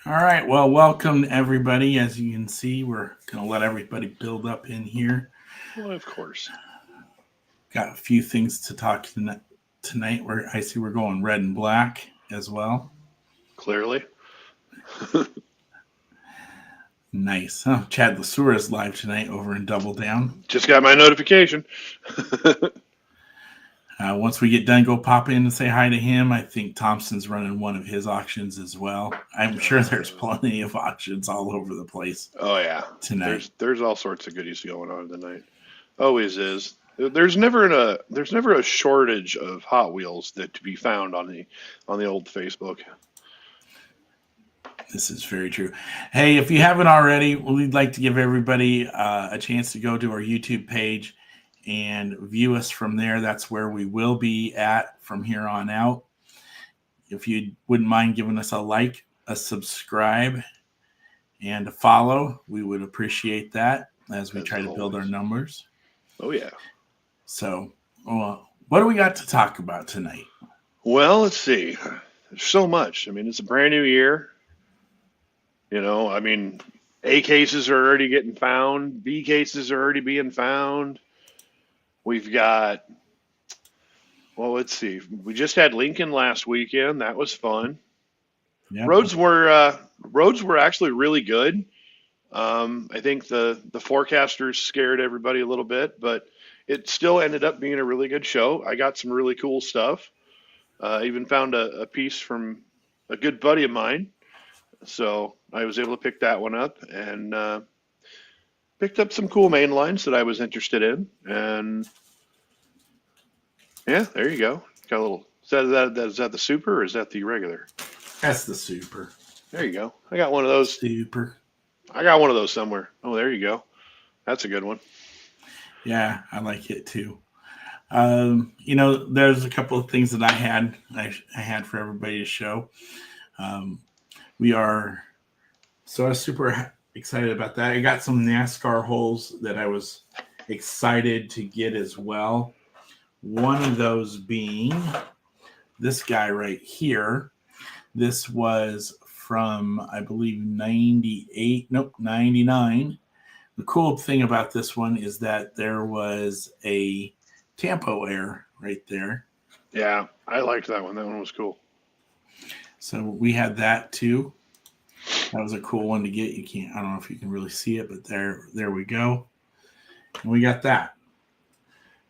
All right. Well, welcome everybody. As you can see, we're going to let everybody build up in here. Well, of course. Got a few things to talk tonight. Where I see we're going red and black as well. Clearly. Nice. Huh? Chad Lasura is live tonight over in Double Down. Just got my notification. Once we get done, go pop in and say hi to him. I think Thompson's running one of his auctions as well. I'm sure there's plenty of auctions all over the place. Oh yeah, tonight. There's all sorts of goodies going on tonight. Always is. There's never a shortage of Hot Wheels that to be found on the old Facebook. This is very true. Hey, if you haven't already, we'd like to give everybody a chance to go to our YouTube page and view us from there. That's where we will be at from here on out. If you wouldn't mind giving us a like, a subscribe, and a follow, we would appreciate that as we try to build our numbers. Oh, yeah. So, what do we got to talk about tonight? Well, let's see. There's so much. I mean, it's a brand new year. You know, I mean, A cases are already getting found. B cases are already being found. We've got, well, let's see. We just had Lincoln last weekend. That was fun. Yep. Roads were actually really good. I think the forecasters scared everybody a little bit, but it still ended up being a really good show. I got some really cool stuff. I even found a piece from a good buddy of mine. So I was able to pick that one up and picked up some cool main lines that I was interested in. And yeah, there you go. Got a little, is that the super or is that the regular? That's the super. There you go. I got one of those. Super. I got one of those somewhere. Oh, there you go. That's a good one. Yeah, I like it too. There's a couple of things that I had for everybody to show. We are so super excited about that. I got some NASCAR holes that I was excited to get as well. One of those being this guy right here. This was from, I believe, 99. The cool thing about this one is that there was a Tampo Air right there. Yeah, I liked that one. That one was cool. So we had that too. That was a cool one to get. I don't know if you can really see it, but there we go. And we got that.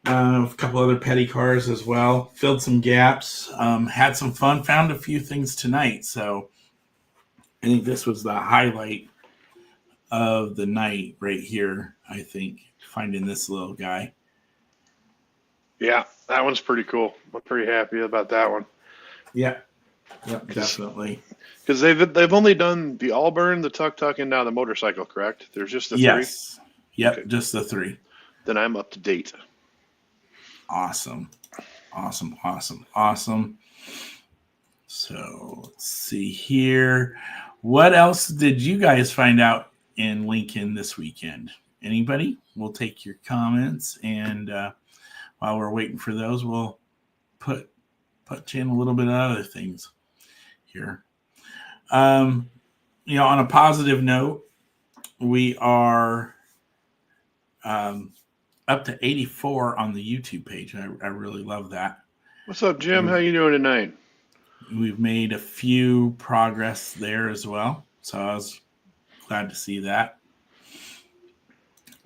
A couple other petty cars as well. Filled some gaps. Had some fun. Found a few things tonight. So I think this was the highlight of the night right here. I think finding this little guy. Yeah, that one's pretty cool. I'm pretty happy about that one. Yeah. Yep, definitely. Because they've only done the Auburn, the Tuk-Tuk, and now the motorcycle, correct? There's just the three? Yes. Yep, okay. Just the three. Then I'm up to date. Awesome. So let's see here. What else did you guys find out in Lincoln this weekend? Anybody? We'll take your comments, and while we're waiting for those, we'll put you in a little bit of other things here. On a positive note, we are up to 84 on the YouTube page. I really love that. What's up, Jim? How you doing tonight? We've made a few progress there as well, so I was glad to see that.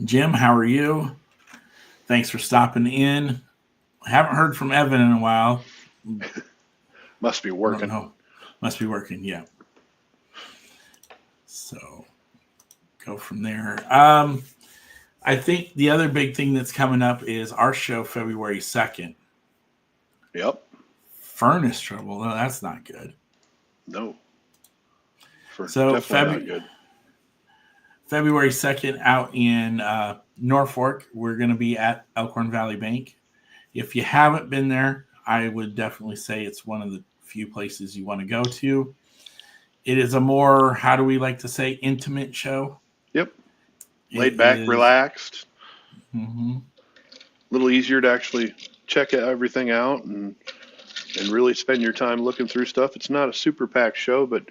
Jim, how are you? Thanks for stopping in. I haven't heard from Evan in a while. Must be working. Must be working, yeah. So go from there. I think the other big thing that's coming up is our show February 2nd. Yep. Furnace trouble. No, that's not good. No. Definitely not good. February 2nd out in Norfolk, we're going to be at Elkhorn Valley Bank. If you haven't been there, I would definitely say it's one of the few places you want to go to. It is a more, how do we like to say, intimate show. Yep. Laid back, relaxed. Mm-hmm. A little easier to actually check everything out and really spend your time looking through stuff. It's not a super packed show, but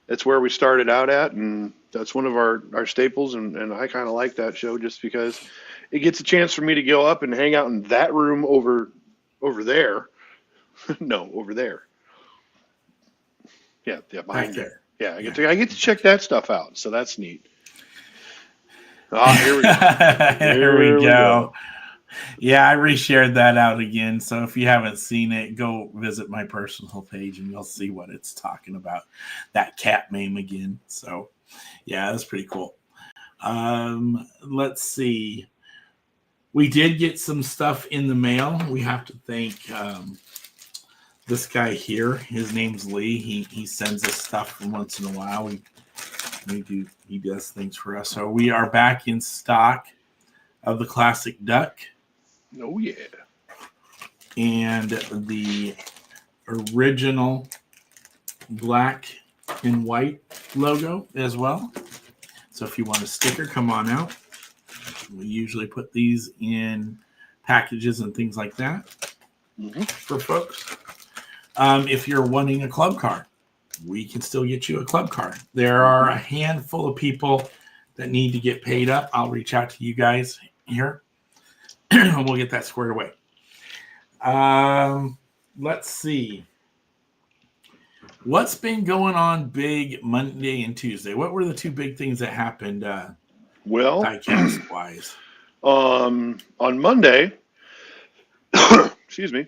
That's where we started out at, and that's one of our staples. And I kind of like that show just because it gets a chance for me to go up and hang out in that room over there. No, over there. Yeah, yeah, Back behind you. there. Yeah, I Yeah. get to check that stuff out. So that's neat. Ah, here we go. There we Here we go. go. Yeah, I reshared that out again. So if you haven't seen it, go visit my personal page and you'll see what it's talking about. That cat meme again. So yeah, that's pretty cool. Let's see. We did get some stuff in the mail. We have to thank this guy here. His name's Lee. He sends us stuff from once in a while. He does things for us. So we are back in stock of the classic duck. Oh yeah. And the original black and white logo as well. So if you want a sticker, come on out. We usually put these in packages and things like that for folks. If you're wanting a club car, we can still get you a club car. There are a handful of people that need to get paid up. I'll reach out to you guys here and we'll get that squared away. Let's see. What's been going on big Monday and Tuesday? What were the two big things that happened Well, diecast wise? on Monday, excuse me,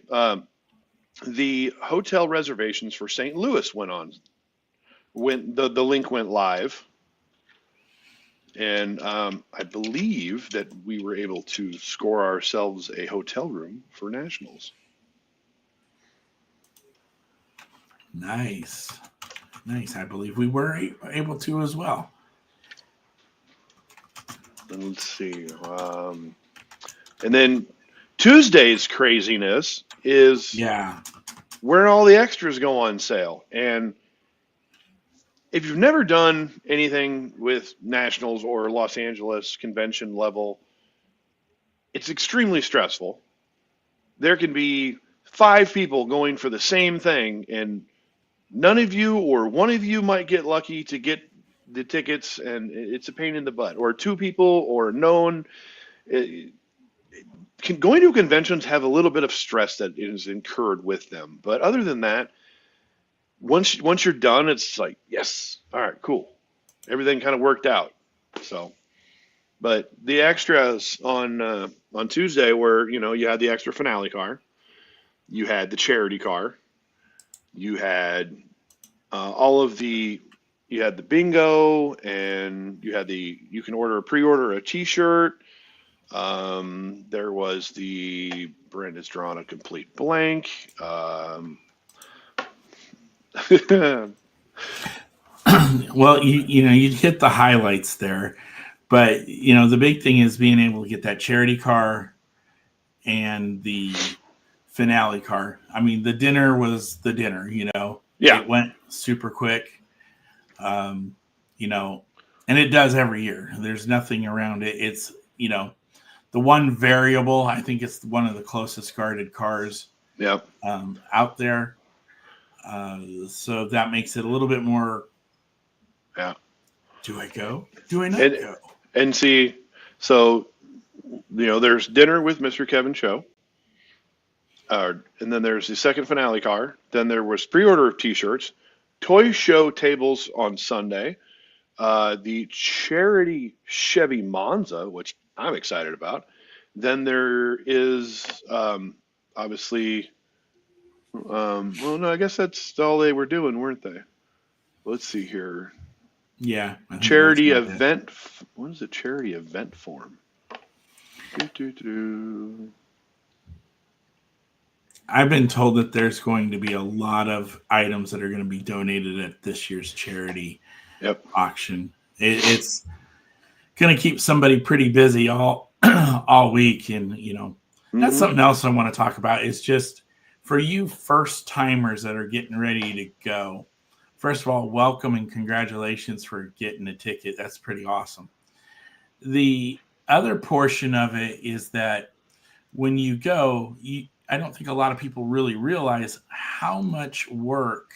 the hotel reservations for St. Louis went on. When the link went live, and I believe that we were able to score ourselves a hotel room for Nationals. Nice. I believe we were able to as well. And let's see. And then Tuesday's craziness is where all the extras go on sale. And if you've never done anything with Nationals or Los Angeles convention level, it's extremely stressful. There can be 5 people going for the same thing, and none of you or one of you might get lucky to get the tickets, and it's a pain in the butt. Or 2 people or known. Going to conventions have a little bit of stress that is incurred with them. But other than that, once you're done, it's like, yes, all right, cool. Everything kind of worked out. So, but the extras on Tuesday were, you had the extra finale car, you had the charity car, you had you had the bingo, and you had you can pre-order a T-shirt. There was the Brenda's drawn a complete blank. Well, you hit the highlights there, but the big thing is being able to get that charity car and the finale car. I mean, the dinner was the dinner. Yeah. It went super quick. And it does every year. There's nothing around it. It's the one variable. I think it's one of the closest guarded cars. Yep. Out there. So that makes it a little bit more. Yeah. Do I go? Do I not go? And see, so there's dinner with Mr. Kevin Show, and then there's the second finale car. Then there was pre-order of T-shirts, toy show tables on Sunday, the charity Chevy Monza, which I'm excited about. Then there is obviously. Well, no, I guess that's all they were doing, weren't they? Let's see here. Yeah. Charity event. What is a charity event form? I've been told that there's going to be a lot of items that are going to be donated at this year's charity auction. It's going to keep somebody pretty busy all week, and that's something else I want to talk about. Is just for you first timers that are getting ready to go. First of all, welcome and congratulations for getting a ticket. That's pretty awesome. The other portion of it is that when you go, I don't think a lot of people really realize how much work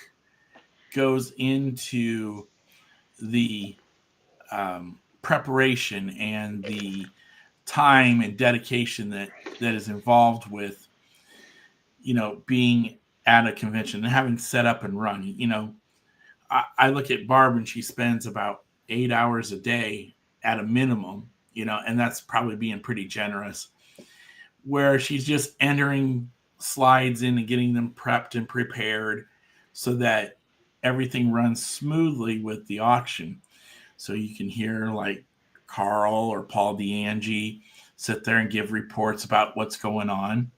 goes into the preparation and the time and dedication that is involved with, being at a convention and having set up and run. I look at Barb and she spends about 8 hours a day at a minimum, and that's probably being pretty generous, where she's just entering slides in and getting them prepped and prepared so that everything runs smoothly with the auction. So you can hear like Carl or Paul DeAngie sit there and give reports about what's going on.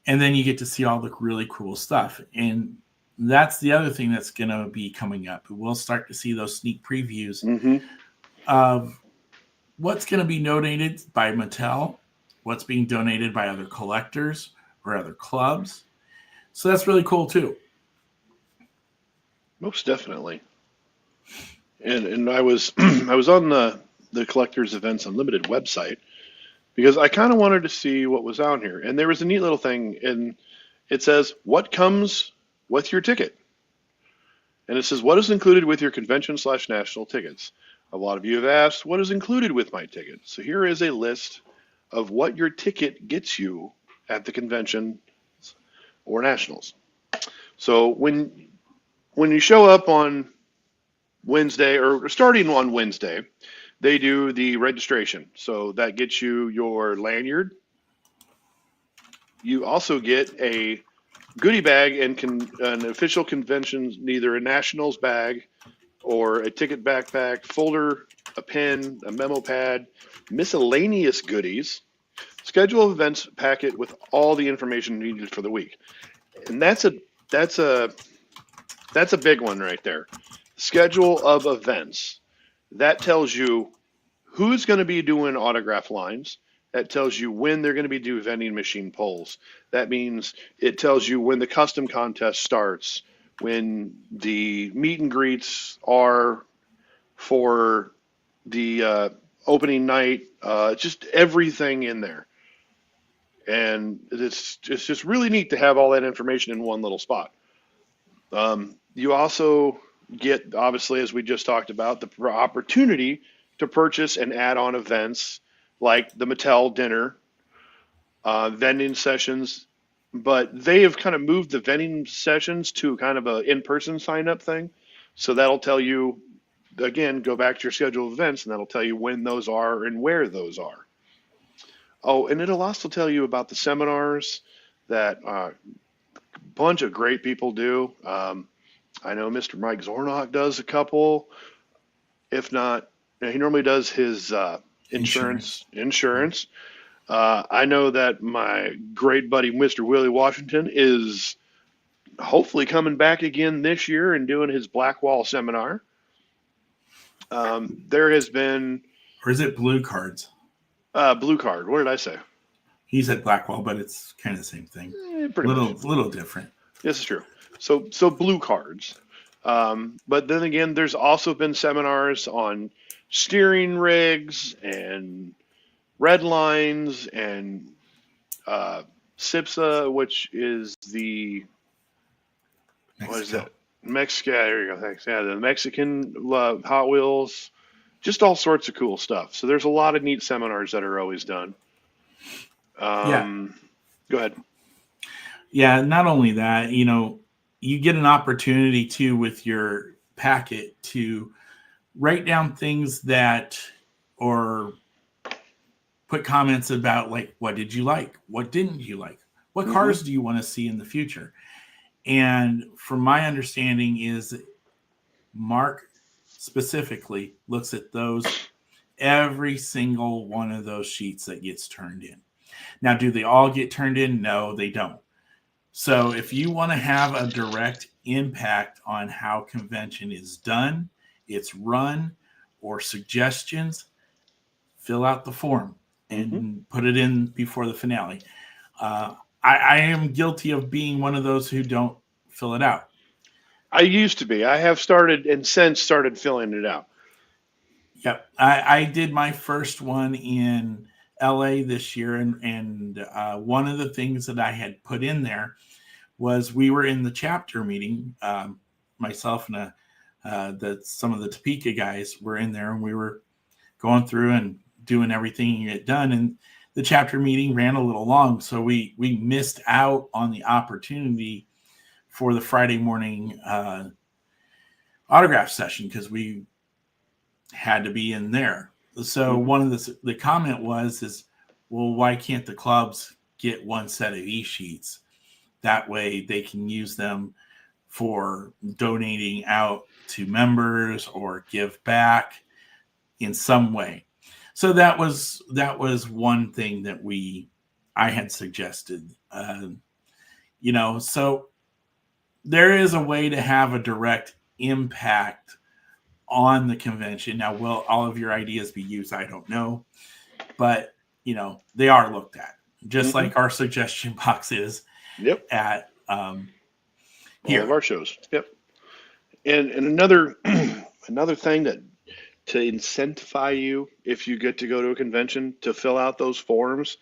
And then you get to see all the really cool stuff. And that's the other thing that's going to be coming up. We'll start to see those sneak previews of what's going to be donated by Mattel, what's being donated by other collectors or other clubs. So that's really cool too. Most definitely. And I was I was on the Collectors Events Unlimited website because I kind of wanted to see what was out here. And there was a neat little thing, and it says, what comes with your ticket? And it says, what is included with your convention/national tickets? A lot of you have asked, what is included with my ticket? So here is a list of what your ticket gets you at the convention or nationals. So when you show up on Wednesday, or starting on Wednesday, they do the registration. So that gets you your lanyard. You also get a goodie bag and an official convention, either a nationals bag or a ticket backpack, folder, a pen, a memo pad, miscellaneous goodies, schedule of events packet with all the information needed for the week. And that's a big one right there. Schedule of events. That tells you who's going to be doing autograph lines. That tells you when they're going to be doing vending machine polls. That means it tells you when the custom contest starts, when the meet and greets are for the opening night, just everything in there. And it's just really neat to have all that information in one little spot. You also get, obviously, as we just talked about, the opportunity to purchase and add on events like the Mattel dinner, vending sessions, but they have kind of moved the vending sessions to kind of a in-person sign-up thing. So that'll tell you, again, go back to your schedule of events, and that'll tell you when those are and where those are. Oh, and it'll also tell you about the seminars that a bunch of great people do. I know Mr. Mike Zornock does a couple. If not, he normally does his insurance. I know that my great buddy, Mr. Willie Washington, is hopefully coming back again this year and doing his Blackwall seminar. There has been... Or is it Blue Cards? Blue Card. What did I say? He said Blackwall, but it's kind of the same thing. Pretty much. Little different. This is true. So Blue Cards. But then again, there's also been seminars on steering rigs and red lines and SIPSA, which is the Mexico. What is that? Mexico. There you go. Thanks. Yeah, the Mexican Hot Wheels. Just all sorts of cool stuff. So there's a lot of neat seminars that are always done. Go ahead. Yeah, not only that, you get an opportunity too with your packet to write down things that, or put comments about, like, what did you like? What didn't you like? What cars do you want to see in the future? And from my understanding is Mark specifically looks at those, every single one of those sheets that gets turned in. Now, do they all get turned in? No, they don't. So if you want to have a direct impact on how convention is done, it's run, or suggestions, fill out the form and put it in before the finale. I am guilty of being one of those who don't fill it out. I used to be. I have started and since started filling it out. Yep. I did my first one in LA this year. And one of the things that I had put in there was we were in the chapter meeting, myself and a that some of the Topeka guys were in there, and we were going through and doing everything you get done. And the chapter meeting ran a little long, so we missed out on the opportunity for the Friday morning autograph session because we had to be in there. So one of the comment is, well, why can't the clubs get one set of e-sheets? That way they can use them for donating out to members or give back in some way. So that was one thing that I had suggested. So there is a way to have a direct impact on the convention. Now, will all of your ideas be used? I don't know, but they are looked at, just like our suggestion box is. Yep. At here. All of our shows. Yep. And another another thing that to incentivize you if you get to go to a convention to fill out those forms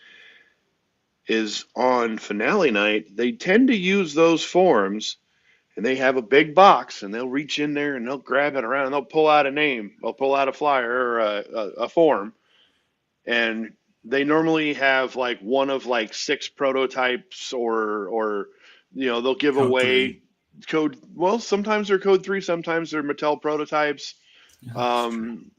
is on finale night. They tend to use those forms, and they have a big box, and they'll reach in there and they'll grab it around and they'll pull out a name. They'll pull out a flyer or a form, and they normally have like one of like 6 prototypes or they'll give code away 3. Code. Well, sometimes they're code 3, sometimes they're Mattel prototypes,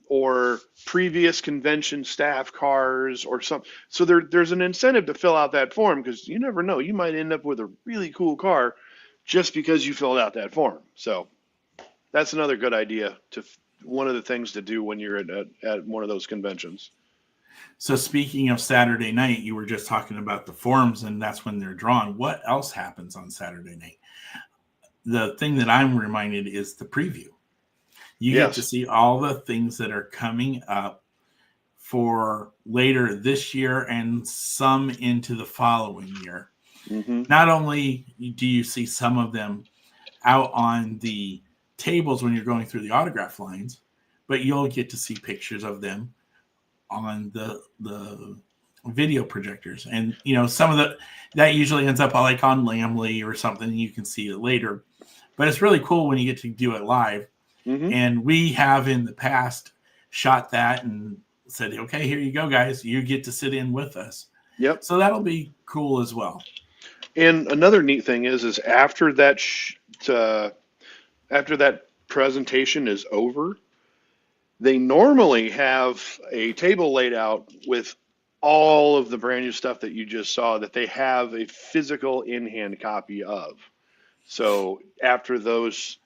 or previous convention staff cars or something. So there's an incentive to fill out that form because you never know, you might end up with a really cool car just because you filled out that form. So that's another good idea one of the things to do when you're at one of those conventions. So speaking of Saturday night, you were just talking about the forums, and that's when they're drawn. What else happens on Saturday night? The thing that I'm reminded is the preview. You get to see all the things that are coming up for later this year and some into the following year. Not only do you see some of them out on the tables when you're going through the autograph lines, but you'll get to see pictures of them on the video projectors. And some of that usually ends up like on Lamley or something, and you can see it later. But it's really cool when you get to do it live. And we have in the past shot that and said, okay, here you go, guys, you get to sit in with us. Yep. So that'll be cool as well. And another neat thing is after that presentation is over, they normally have a table laid out with all of the brand new stuff that you just saw that they have a physical in-hand copy of. So after those,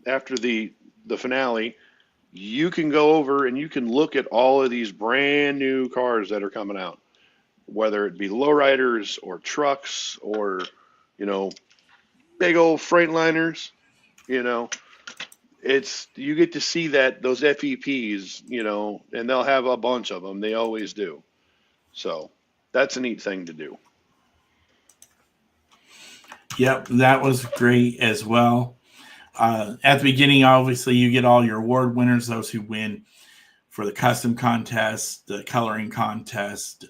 after the finale, you can go over and you can look at all of these brand new cars that are coming out, whether it be lowriders or trucks or, big old Freightliners, you get to see those FEPs, and they'll have a bunch of them. They always do. So that's a neat thing to do. Yep, that was great as well. At the beginning, obviously, you get all your award winners, those who win for the custom contest, the coloring contest,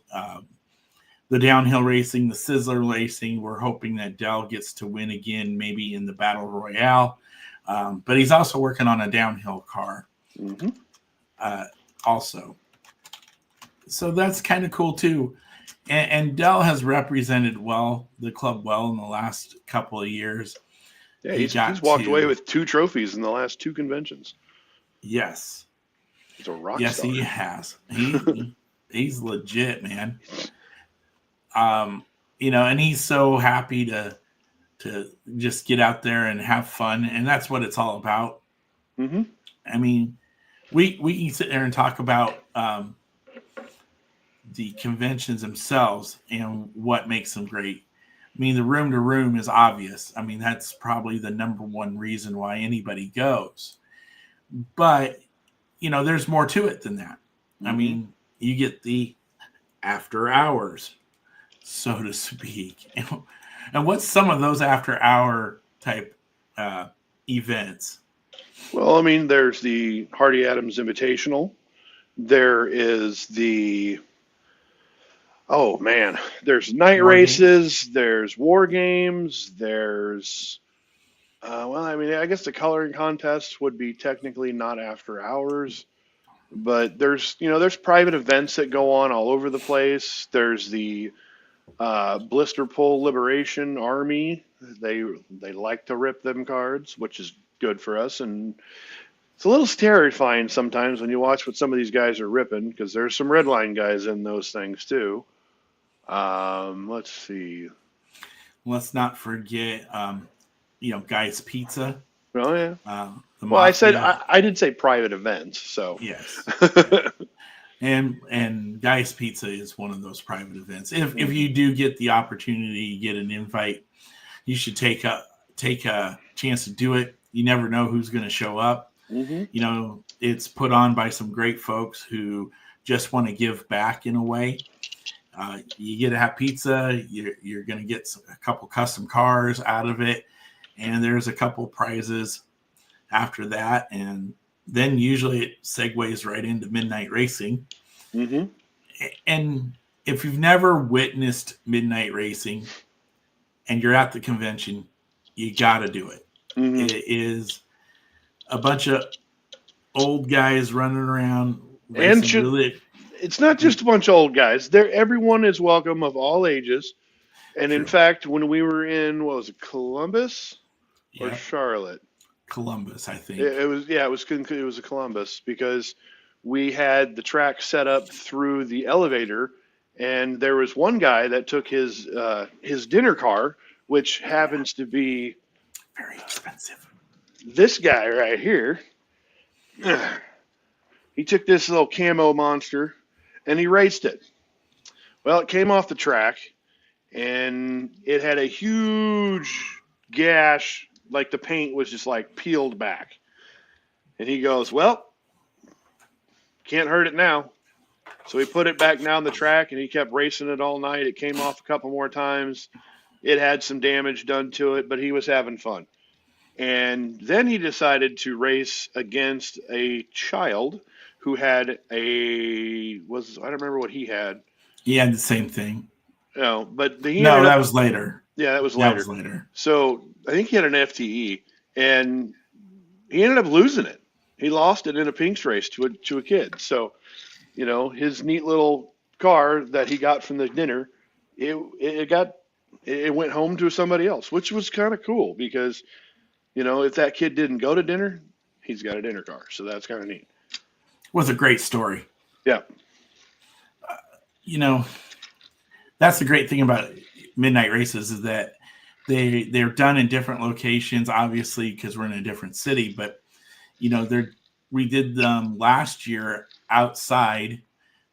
the downhill racing, the Sizzler racing. We're hoping that Dell gets to win again, maybe in the Battle Royale. But he's also working on a downhill car also. So that's kind of cool, too. And Dell has represented the club well in the last couple of years. Yeah, he's walked away with 2 trophies in the last 2 conventions. Yes. He's a rock star. Yes, he has. He's legit, man. And he's so happy to just get out there and have fun, and that's what it's all about. I mean, we can sit there and talk about the conventions themselves and what makes them great. I mean, the room to room is obvious. I mean, that's probably the number one reason why anybody goes. But, there's more to it than that. I mean, you get the after hours, so to speak. And what's some of those after hour type events? Well, I mean, there's the Hardy Adams Invitational. There is there's night races, there's war games, there's Well, I mean, I guess the coloring contest would be technically not after hours, but there's private events that go on all over the place. There's the Blister Pull Liberation Army. They like to rip them cards, which is good for us, and it's a little terrifying sometimes when you watch what some of these guys are ripping, because there's some red line guys in those things too. Let's see. Let's not forget, Guy's Pizza, Oh yeah. the Well, I said Mafia. I did say private events, so. Yes, yes. And Guy's Pizza is one of those private events. If you do get the opportunity, get an invite, you should take a chance to do it. You never know who's going to show up. Hmm. It's put on by some great folks who just want to give back in a way. You get to have pizza. You're going to get a couple custom cars out of it, and there's a couple prizes after that, and then usually it segues right into midnight racing. Hmm. And if you've never witnessed midnight racing and you're at the convention, you got to do it. Hmm. It is a bunch of old guys running around And racing. Really, it's not just a bunch of old guys. Everyone is welcome of all ages. And in true. fact, when we were in, what was it, Columbus or Yep. Charlotte? Columbus, I think. It was a Columbus, because we had the track set up through the elevator, and there was one guy that took his dinner car, which happens to be Very expensive. this guy right here. He took this little camo monster and he raced it. Well, it came off the track and it had a huge gash, like the paint was just like peeled back. And he goes, "Well, can't hurt it now." So he put it back down the track and he kept racing it all night. It came off a couple more times. It had some damage done to it, but he was having fun. And then he decided to race against a child who had I don't remember what he had. He had the same thing. No, but That was later. Yeah, that was That later. was later. So I think he had an FTE, and he ended up losing it. He lost it in a Pinks race to a kid. So, his neat little car that he got from the dinner, it went home to somebody else, which was kind of cool because, if that kid didn't go to dinner, he's got a dinner car. So that's kind of neat. Was a great story. Yeah. That's the great thing about midnight races is that they're done in different locations, obviously, because we're in a different city. But we did them last year outside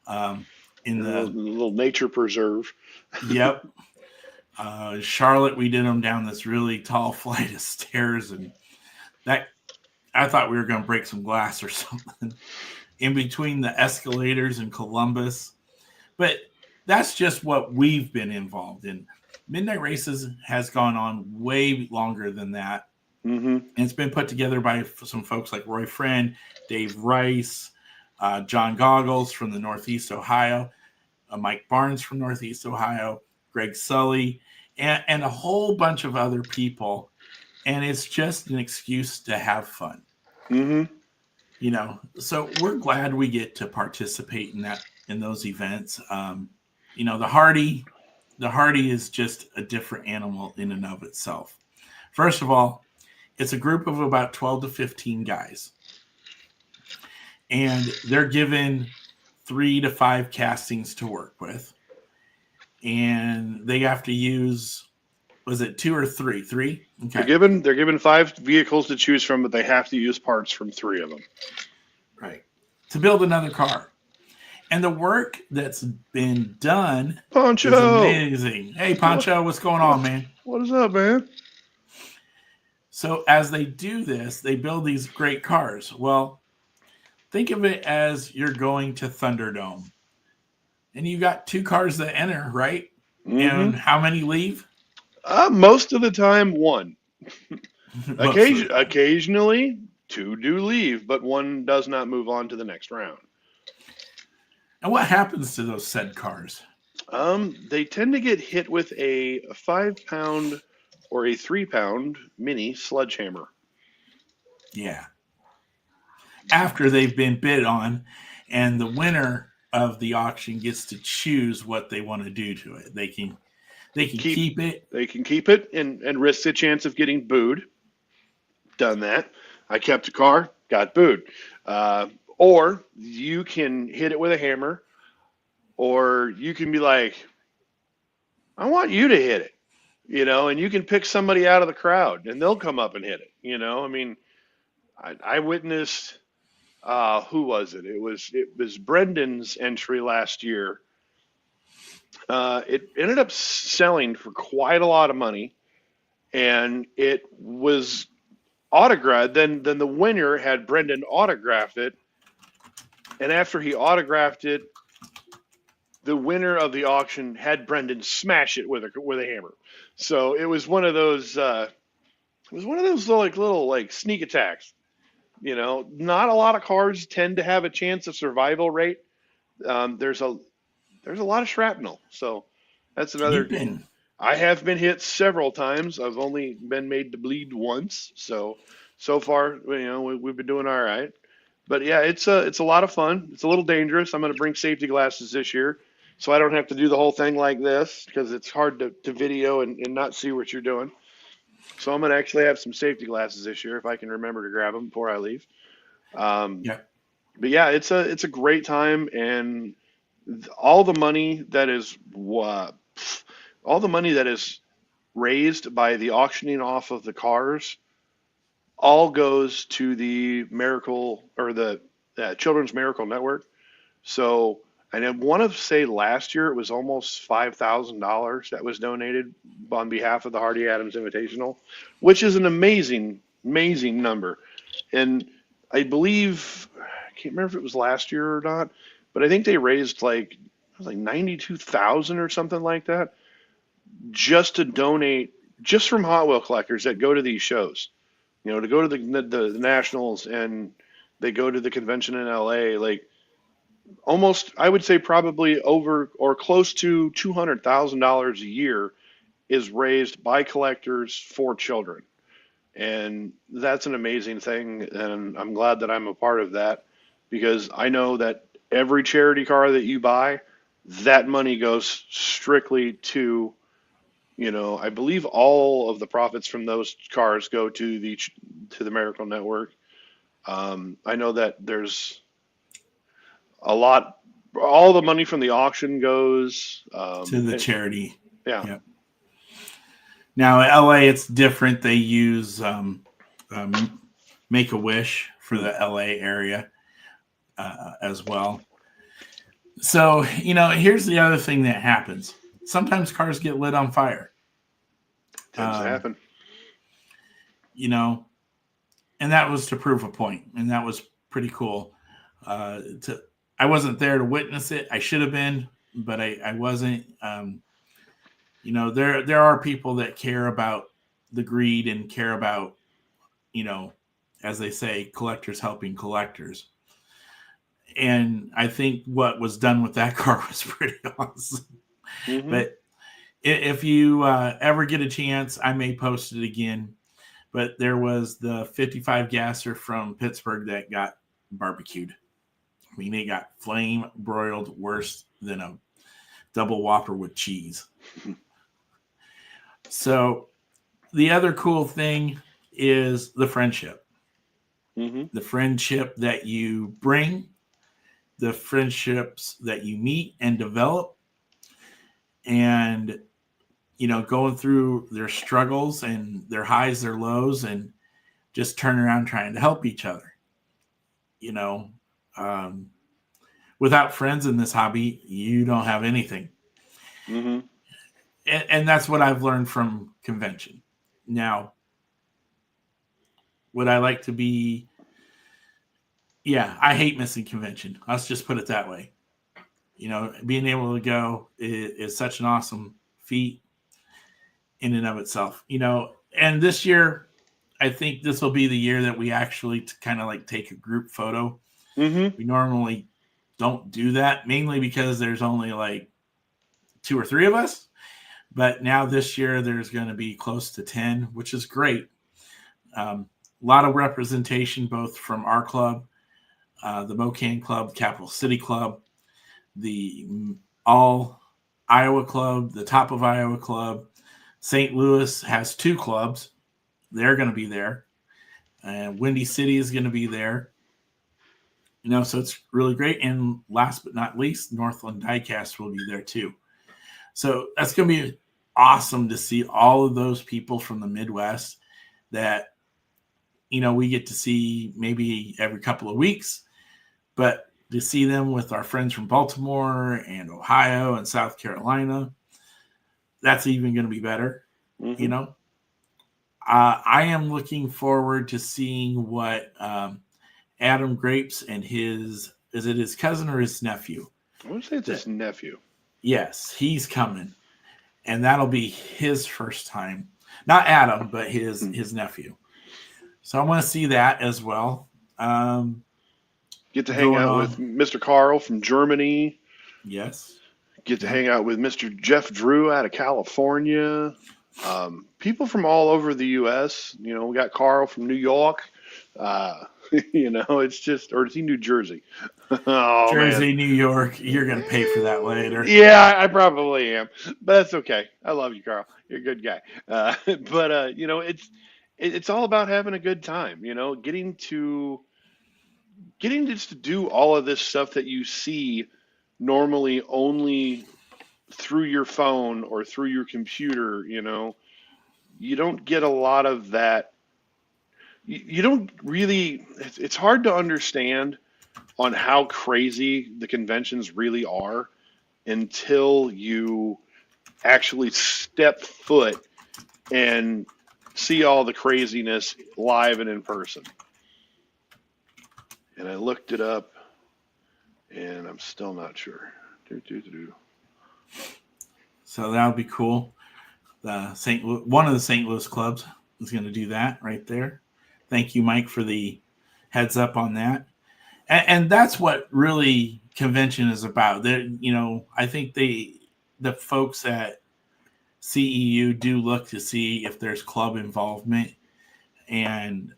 in A the little nature preserve. yep. Charlotte, we did them down this really tall flight of stairs, and that I thought we were going to break some glass or something in between the escalators in Columbus. But that's just what we've been involved in. Midnight Races has gone on way longer than that. Mm-hmm. And it's been put together by some folks like Roy Friend, Dave Rice, John Goggles from the Northeast Ohio, Mike Barnes from Northeast Ohio, Greg Sully, and a whole bunch of other people. And it's just an excuse to have fun. Mm-hmm. So we're glad we get to participate in those events. The Hardy is just a different animal in and of itself. First of all, it's a group of about 12 to 15 guys. And they're given 3 to 5 castings to work with. And they have to use, was it 2 or 3? 3? Okay. They're given 5 vehicles to choose from, but they have to use parts from 3 of them. Right. To build another car. And the work that's been done Poncho! is amazing. Hey, Poncho, what's going on, man? What is up, man? So as they do this, they build these great cars. Well, think of it as you're going to Thunderdome. And you got 2 cars that enter, right? Mm-hmm. And how many leave? Most of the time, 1. Most Occasionally, 2 do leave, but 1 does not move on to the next round. And what happens to those said cars? They tend to get hit with a 5-pound or a 3-pound mini sledgehammer. Yeah. After they've been bid on, and the winner of the auction gets to choose what they want to do to it. They can keep it. They can keep it and risk the chance of getting booed. Done that. I kept a car, got booed. Or you can hit it with a hammer, or you can be like, I want you to hit it, and you can pick somebody out of the crowd and they'll come up and hit it. I mean, I witnessed, who was it? It was Brendan's entry last year. It ended up selling for quite a lot of money, and it was autographed. Then the winner had Brendan autograph it, and after he autographed it, the winner of the auction had Brendan smash it with a hammer. So it was one of those. It was one of those little sneak attacks. Not a lot of cars tend to have a chance of survival rate. There's a lot of shrapnel, so that's another. I have been hit several times. I've only been made to bleed once, so far, we've been doing all right. But yeah, it's a lot of fun. It's a little dangerous. I'm going to bring safety glasses this year, so I don't have to do the whole thing like this, because it's hard to video and not see what you're doing. So I'm going to actually have some safety glasses this year if I can remember to grab them before I leave. Yeah. But yeah, it's a great time, and all the money that is raised by the auctioning off of the cars all goes to the Miracle, or the Children's Miracle Network. So, and I want to say last year it was almost $5,000 that was donated on behalf of the Hardy Adams Invitational, which is an amazing, amazing number. And I believe, I can't remember if it was last year or not, but I think they raised like 92,000 or something like that, just to donate, just from Hot Wheel collectors that go to these shows, to go to the Nationals, and they go to the convention in LA. Like, almost, I would say probably over or close to $200,000 a year is raised by collectors for children. And that's an amazing thing. And I'm glad that I'm a part of that, because I know that every charity car that you buy, that money goes strictly to, I believe all of the profits from those cars go to the Miracle Network. I know that there's a lot, all the money from the auction goes to the charity. Yeah. Yep. Now, LA, it's different. They use Make-A-Wish for the LA area as well. So, here's the other thing that happens. Sometimes cars get lit on fire. Tends to happen. And that was to prove a point, and that was pretty cool. I wasn't there to witness it. I should have been, but I wasn't. There are people that care about the greed and care about, as they say, collectors helping collectors. And I think what was done with that car was pretty awesome. Mm-hmm. But if you ever get a chance, I may post it again. But there was the 55 gasser from Pittsburgh that got barbecued. I mean, it got flame broiled worse than a double Whopper with cheese. So the other cool thing is the friendship. Mm-hmm. The friendship that you bring, the friendships that you meet and develop, and going through their struggles and their highs, their lows, and just turn around trying to help each other. Without friends in this hobby, you don't have anything. Mm-hmm. And that's what I've learned from convention. Now, would I like to be? Yeah, I hate missing convention. Let's just put it that way. Being able to go is such an awesome feat in and of itself. And this year, I think this will be the year that we actually kind of take a group photo. Mm-hmm. We normally don't do that, mainly because there's only 2 or 3 of us. But now this year there's going to be close to 10, which is great. A lot of representation, both from our club, the Mocan Club, Capital City Club, the All Iowa Club, the Top of Iowa Club. St. Louis has 2 clubs. They're going to be there. And Windy City is going to be there. So it's really great. And last but not least, Northland Diecast will be there too. So that's going to be awesome to see all of those people from the Midwest that, we get to see maybe every couple of weeks, but to see them with our friends from Baltimore and Ohio and South Carolina, that's even going to be better. Mm-hmm. I am looking forward to seeing what Adam Grapes and is it his cousin or his nephew? I want to say it's his nephew. Yes, he's coming. And that'll be his first time. Not Adam, but his nephew. So I want to see that as well. Get to hang out with Mr. Carl from Germany. Yes. Get to hang out with Mr. Jeff Drew out of California. People from all over the U.S. We got Carl from New York. It's just, or is he New Jersey? Oh, Jersey, man. New York. You're going to pay for that later. Yeah, I probably am, but that's okay. I love you, Carl. You're a good guy. But it's all about having a good time. Getting just to do all of this stuff that you see normally only through your phone or through your computer. You don't get a lot of that. You don't really. It's hard to understand on how crazy the conventions really are until you actually step foot and see all the craziness live and in person. And I looked it up, and I'm still not sure. So that'll be cool. One of the St. Louis clubs is going to do that right there. Thank you, Mike, for the heads up on that. And that's what really convention is about. I think the folks at CEU do look to see if there's club involvement, and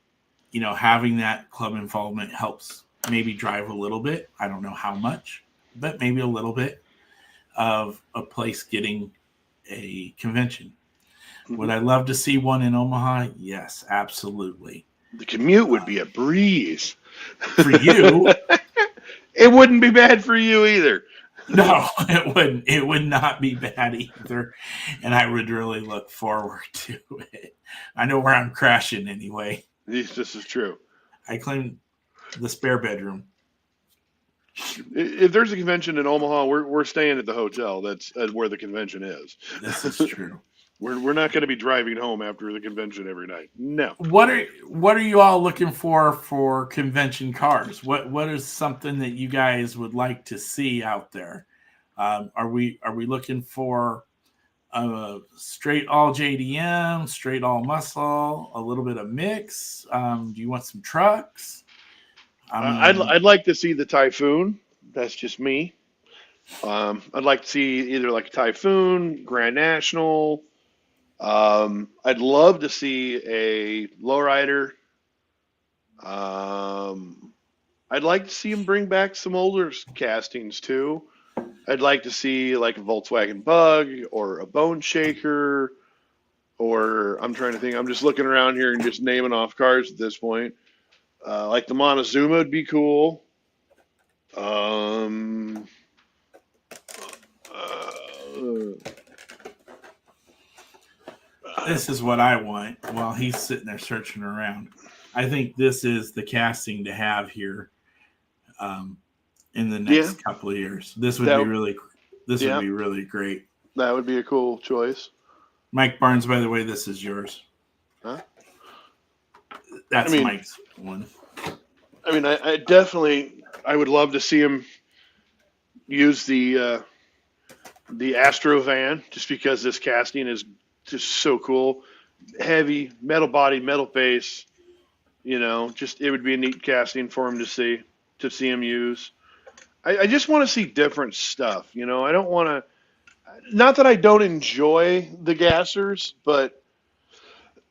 having that club involvement helps maybe drive a little bit. I don't know how much, but maybe a little bit of a place getting a convention. Mm-hmm. Would I love to see one in Omaha? Yes, absolutely. The commute would be a breeze. For you. It wouldn't be bad for you either. No, it wouldn't. It would not be bad either. And I would really look forward to it. I know where I'm crashing anyway. This is true. I claim the spare bedroom. If there's a convention in Omaha, we're staying at the hotel. That's where the convention is. This is true. We're not going to be driving home after the convention every night. No. What are you all looking for convention cars? What is something that you guys would like to see out there? Are we looking for a straight all JDM, straight all muscle, a little bit of mix? Do you want some trucks? I'd like to see the Typhoon. That's just me. I'd like to see either like a Typhoon, Grand National. I'd love to see a lowrider. I'd like to see him bring back some older castings too. I'd like to see like a Volkswagen Bug or a Bone Shaker, or I'm trying to think. I'm just looking around here and just naming off cars at this point. Like the Montezuma would be cool. This is what I want while he's sitting there searching around. I think this is the casting to have here in the next couple of years. This would be really great. That would be a cool choice. Mike Barnes, by the way, this is yours. Huh? That's Mike's one. I mean, I definitely would love to see him use the Astro van, just because this casting is just so cool. Heavy, metal body, metal base. Just it would be a neat casting for him to see him use. I just want to see different stuff. I don't want to. not that I don't enjoy the gassers, but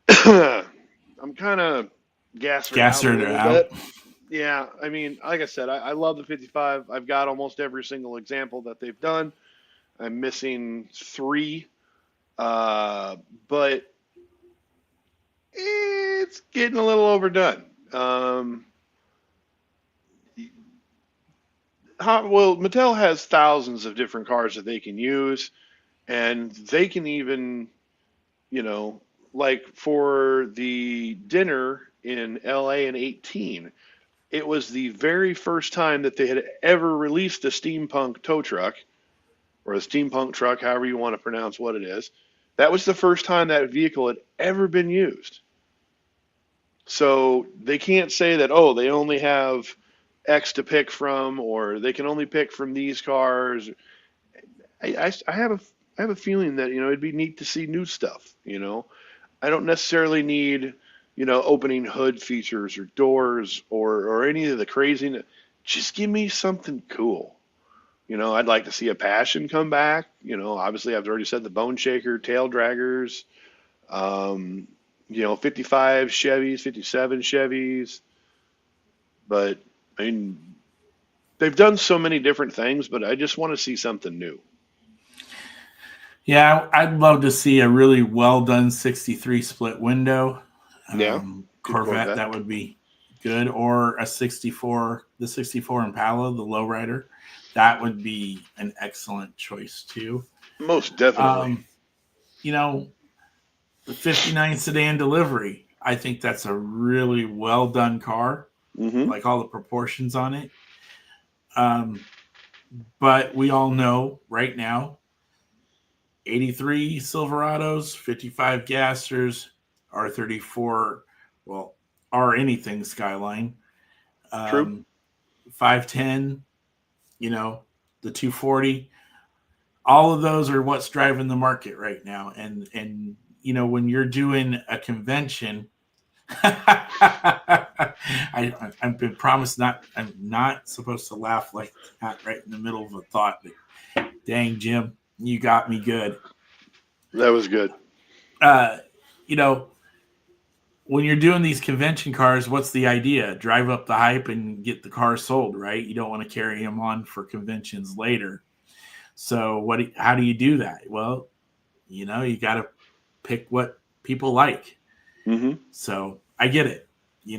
I'm kind of gassered out a Gasser little out. bit. Yeah, I mean, like I said, I love the 55. I've got almost every single example that they've done. I'm missing three, uh, but it's getting a little overdone. Well, Mattel has thousands of different cars that they can use, and they can even, you know, like for the dinner in LA in 18, it was the very first time that they had ever released a steampunk tow truck or a steampunk truck, however you want to pronounce what it is. That was the first time that vehicle had ever been used. So they can't say that, oh, they only have X to pick from, or they can only pick from these cars. I have a feeling that it'd be neat to see new stuff. I don't necessarily need opening hood features or doors or any of the craziness. Just give me something cool. I'd like to see a Passion come back. Obviously I've already said the Bone Shaker, Tail Draggers, um, 55 Chevys, 57 Chevys. But I mean, they've done so many different things, but I just want to see something new. Yeah, I'd love to see a really well done 63 split window Yeah, good Corvette. Corvette. That would be good, or a 64, the 64 Impala, the lowrider. That would be an excellent choice too. Most definitely. Um, the 59 sedan delivery. I think that's a really well done car. Hmm. Like all the proportions on it. Um, but we all know right now 83 Silverados, 55 Gassers, R34, well, R anything Skyline, True. 510, the 240. All of those are what's driving the market right now. And when you're doing a convention, I've been promised I'm not supposed to laugh like that right in the middle of a thought. But dang, Jim, you got me good. That was good. Uh, you know, when you're doing these convention cars, what's the idea? Drive up the hype and get the car sold, right? You don't want to carry them on for conventions later. So how do you do that? Well, you got to pick what people like. Hmm. So I get it. You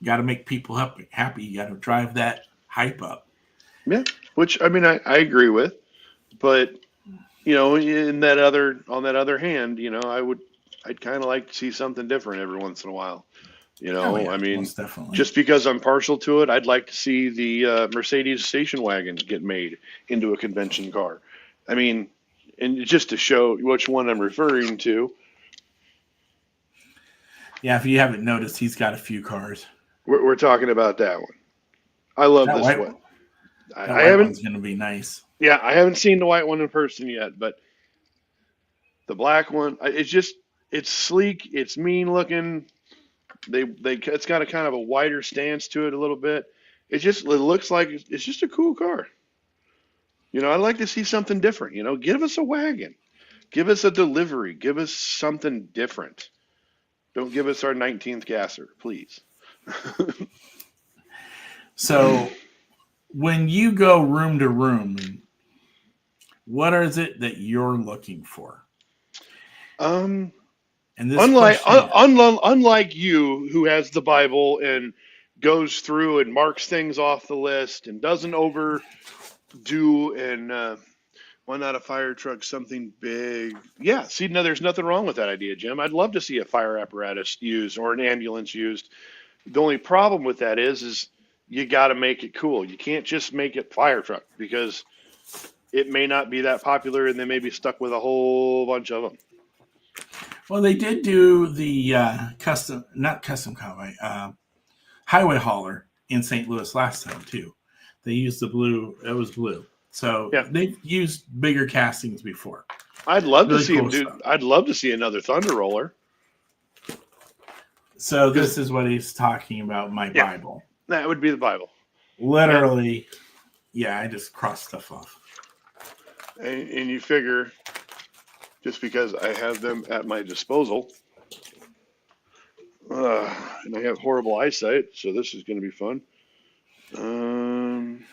got to make people happy. You got to drive that hype up. Yeah. Which I mean, I agree with, but in that on that other hand, I'd kind of like to see something different every once in a while. Oh yeah, I mean, most definitely. just because I'm partial to it, I'd like to see the Mercedes station wagon get made into a convention car. I mean, and just to show which one I'm referring to, Yeah, if you haven't noticed, he's got a few cars. we're talking about that one. I love That this white one. that I white haven't, one's going to be nice. yeah, I haven't seen the white one in person yet, but the black one, it's sleek, it's mean looking. It's got a kind of a wider stance to it a little bit. It looks like it's just a cool car. I'd like to see something different. Give us a wagon, give us a delivery, give us something different. Don't give us our 19th gasser, please. So when you go room to room, what is it that you're looking for? Um, And this question, unlike you, who has the Bible and goes through and marks things off the list and doesn't overdo and why not a fire truck, something big? Yeah, see, no, there's nothing wrong with that idea, Jim. I'd love to see a fire apparatus used or an ambulance used. The only problem with that is you got to make it cool. You can't just make it fire truck because it may not be that popular and they may be stuck with a whole bunch of them. well, they did do the not custom convoy, highway hauler in St. Louis last time too. They used the blue. It was blue. So Yeah, they've used bigger castings before. I'd love to Really see him cool do. stuff. I'd love to see another Thunder Roller. So Because this is what he's talking about. My yeah, Bible, that would be the Bible. And literally. Yeah, I just crossed stuff off. And you figure just because I have them at my disposal, and I have horrible eyesight, so this is going to be fun. Um,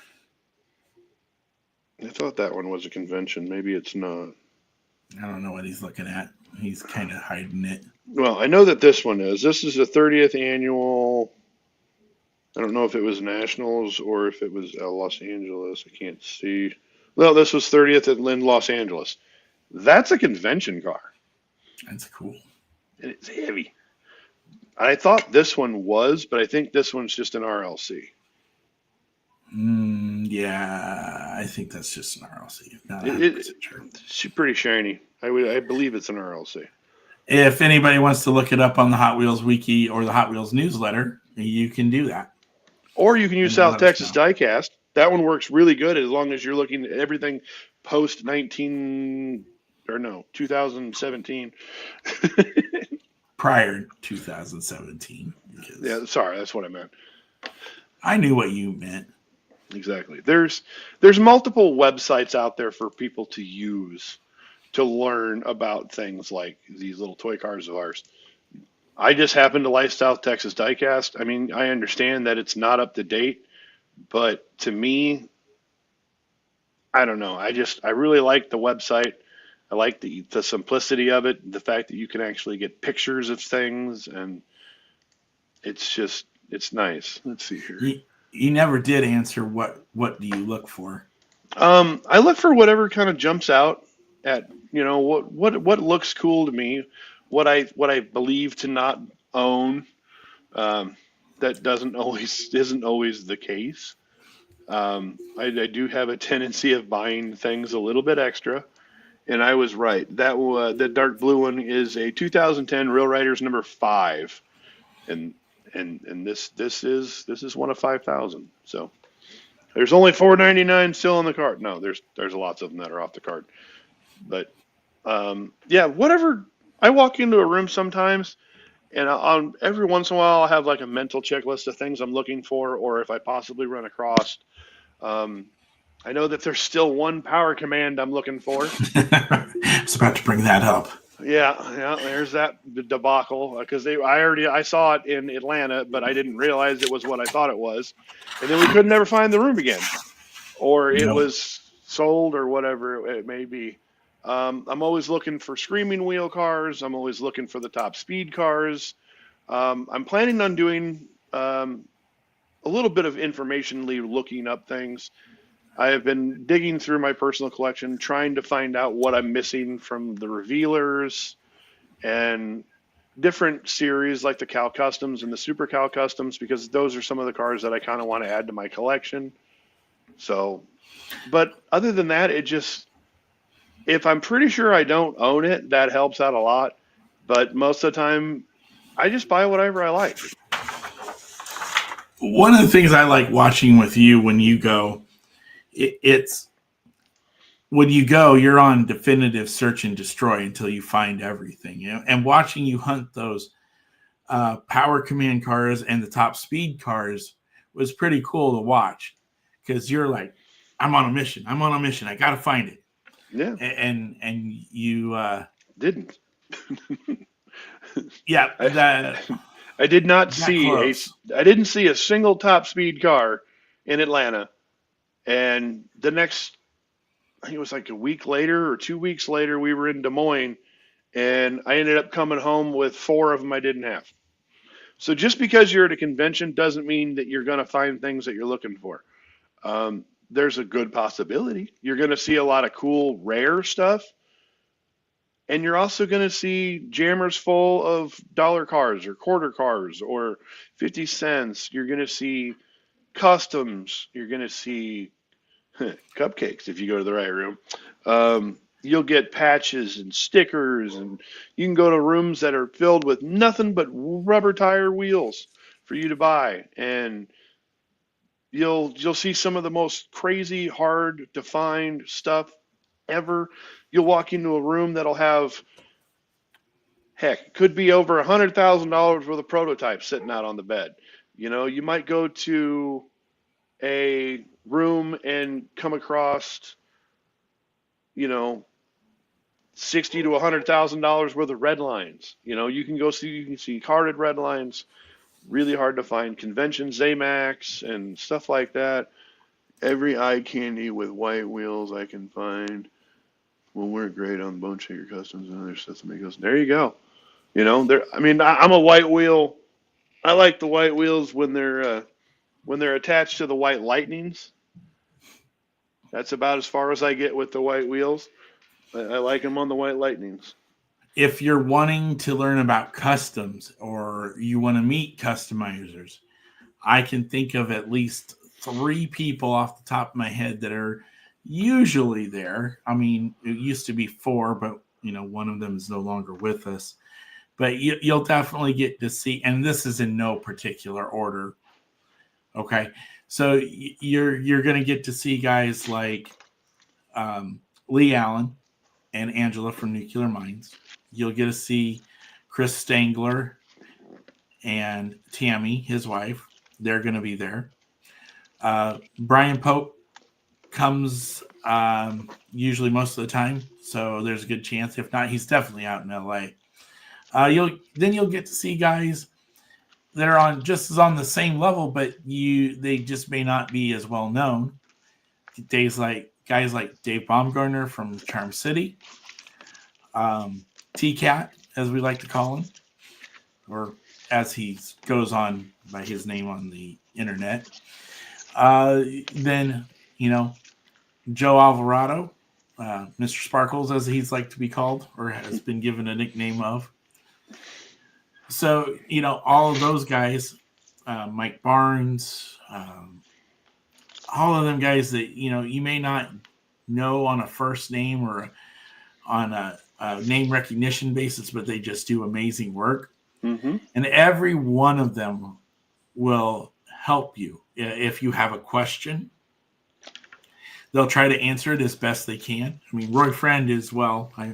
I thought that one was a convention. Maybe it's not. I don't know what he's looking at. He's kind of hiding it. Well, I know that this one is. This is the 30th annual. I don't know if it was Nationals or if it was Los Angeles. I can't see. Well, this was 30th in Los Angeles. That's a convention car, That's cool. and it's heavy. I thought this one was, but I think this one's just an RLC. Yeah, I think that's just an RLC. Not It, 100% it, sure. it's pretty shiny. I believe it's an RLC. If anybody wants to look it up on the Hot Wheels Wiki or the Hot Wheels newsletter, you can do that. Or you can use And South let us Texas know. diecast. That one works really good as long as you're looking at everything post 2017. Prior 2017. Yeah, Because sorry, that's what I meant. I knew what you meant. Exactly. There's multiple websites out there for people to use to learn about things like these little toy cars of ours. I just happen to like South Texas diecast. I mean, I understand that it's not up to date, but to me, I don't know. I really like the website. I like the simplicity of it, the fact that you can actually get pictures of things, and it's nice. Let's see here. You never did answer what do you look for? I look for whatever kind of jumps out at, what looks cool to me, what I believe to not own. Um, that doesn't always isn't always the case. I do have a tendency of buying things a little bit extra, and I was right. The dark blue one is a 2010 Real Riders number 5, and this is one of 5,000. So there's only 499 still on the card. No, there's lots of them that are off the card. But yeah, whatever. I walk into a room sometimes, and every once in a while I'll have like a mental checklist of things I'm looking for, or if I possibly run across. Um, I know that there's still one power command I'm looking for. I was about to bring that up. Yeah, yeah. There's that debacle because I saw it in Atlanta, but I didn't realize it was what I thought it was, and then we could never find the room again, or it No. was sold, or whatever it may be. I'm always looking for screaming wheel cars. I'm always looking for the top speed cars. I'm planning on doing a little bit of informationally looking up things. I have been digging through my personal collection, trying to find out what I'm missing from the revealers and different series like the Cal Customs and the Super Cal Customs, because those are some of the cars that I kind of want to add to my collection. So, but other than that, if I'm pretty sure I don't own it, that helps out a lot. But most of the time, I just buy whatever I like. One of the things I like watching with you when you go, it's when you go, you're on definitive search and destroy until you find everything. And watching you hunt those power command cars and the top speed cars was pretty cool to watch because you're like, I'm on a mission. I got to find it. Yeah, And you, didn't. yeah, I, I did not that see close. I didn't see a single top speed car in Atlanta. And the next, I think it was like a week later or 2 weeks later, we were in Des Moines, and I ended up coming home with 4 of them I didn't have. So just because you're at a convention doesn't mean that you're going to find things that you're looking for. There's a good possibility. You're going to see a lot of cool, rare stuff. And you're also going to see jammers full of dollar cars or quarter cars or 50 cents. You're going to see customs. You're going to see cupcakes if you go to the right room. You'll get patches and stickers, and you can go to rooms that are filled with nothing but rubber tire wheels for you to buy, and you'll see some of the most crazy, hard to find stuff ever. You'll walk into a room that'll have, heck, could be over $100,000 worth of prototypes sitting out on the bed. You might go to a room and come across you know, $60 to $100,000 worth of red lines. You know, you can see carded red lines, really hard to find, convention Zamax and stuff like that. Every eye candy with white wheels I can find will work great on Bone Shaker Customs and other stuff to make us. There you go. You know, there. I mean, I'm a white wheel. I like the white wheels when they're attached to the white lightnings. That's about as far as I get with the white wheels. I like them on the white lightnings. If you're wanting to learn about customs or you want to meet customizers, I can think of at least 3 people off the top of my head that are usually there. I mean, it used to be 4, but one of them is no longer with us. But you'll definitely get to see, and this is in no particular order. Okay, so you're going to get to see guys like Lee Allen and Angela from Nuclear Minds. You'll get to see Chris Stangler and Tammy, his wife. They're going to be there. Brian Pope comes usually most of the time, so there's a good chance. If not, he's definitely out in LA. You'll get to see guys that are on the same level, but they just may not be as well known. Guys like Dave Baumgartner from Charm City, T-Cat, as we like to call him, or as he goes on by his name on the internet. Then, Joe Alvarado, Mr. Sparkles, as he's like to be called, or has been given a nickname of. So, all of those guys, Mike Barnes, all of them guys that, you may not know on a first name or on a name recognition basis, but they just do amazing work. Mm-hmm. And every one of them will help you. If you have a question, they'll try to answer it as best they can. I mean, Roy Friend as well. I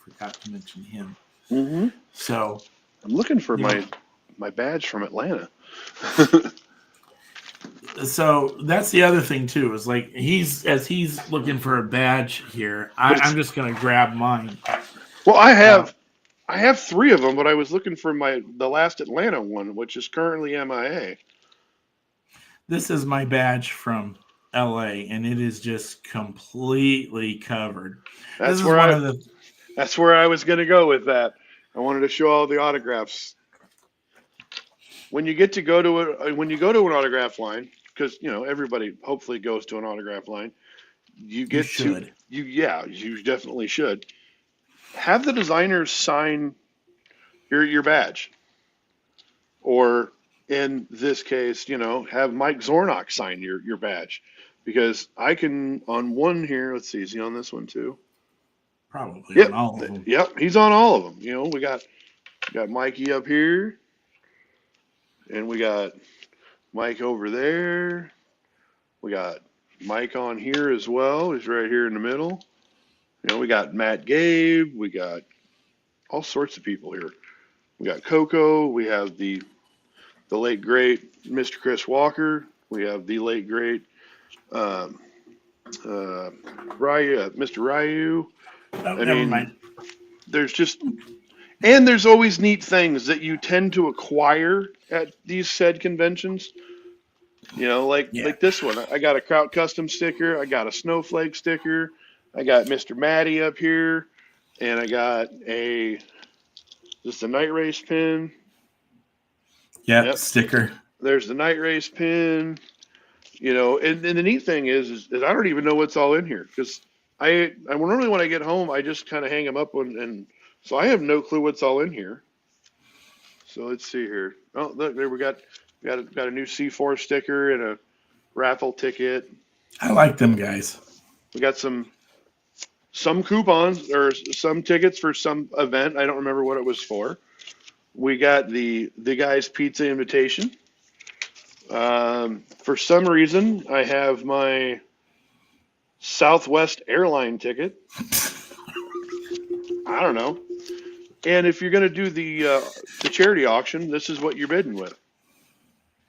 forgot to mention him. Mm-hmm. So I'm looking for my badge from Atlanta. So that's the other thing too, is like he's looking for a badge here. I'm just gonna grab mine. Well, I have 3 of them, but I was looking for the last Atlanta one, which is currently MIA. This is my badge from LA, and it is just completely covered. That's where I was gonna go with that. I wanted to show all the autographs. When you go to an autograph line, because everybody hopefully goes to an autograph line, you definitely should have the designers sign your badge, or in this case, have Mike Zornock sign your badge, because I can on one here. Let's see, is he on this one too? Probably on all of them. Yep, he's on all of them. We got Mikey up here. And we got Mike over there. We got Mike on here as well. He's right here in the middle. We got Matt Gabe. We got all sorts of people here. We got Coco. We have the late great Mr. Chris Walker. We have the late great Ryu, Mr. Ryu. Never mind. There's always neat things that you tend to acquire at these said conventions. Like this one. I got a Kraut Custom sticker. I got a Snowflake sticker. I got Mr. Matty up here. And I got just a Night Race pin. Yep, sticker. There's the Night Race pin. And the neat thing is I don't even know what's all in here. Because I normally when I get home, I just kind of hang them up and so I have no clue what's all in here. So let's see here. Oh, look, there we got a new C4 sticker and a raffle ticket. I like them guys. We got some coupons or some tickets for some event. I don't remember what it was for. We got the guy's pizza invitation. For some reason, I have my Southwest airline ticket. I don't know. And if you're going to do the charity auction, this is what you're bidding with.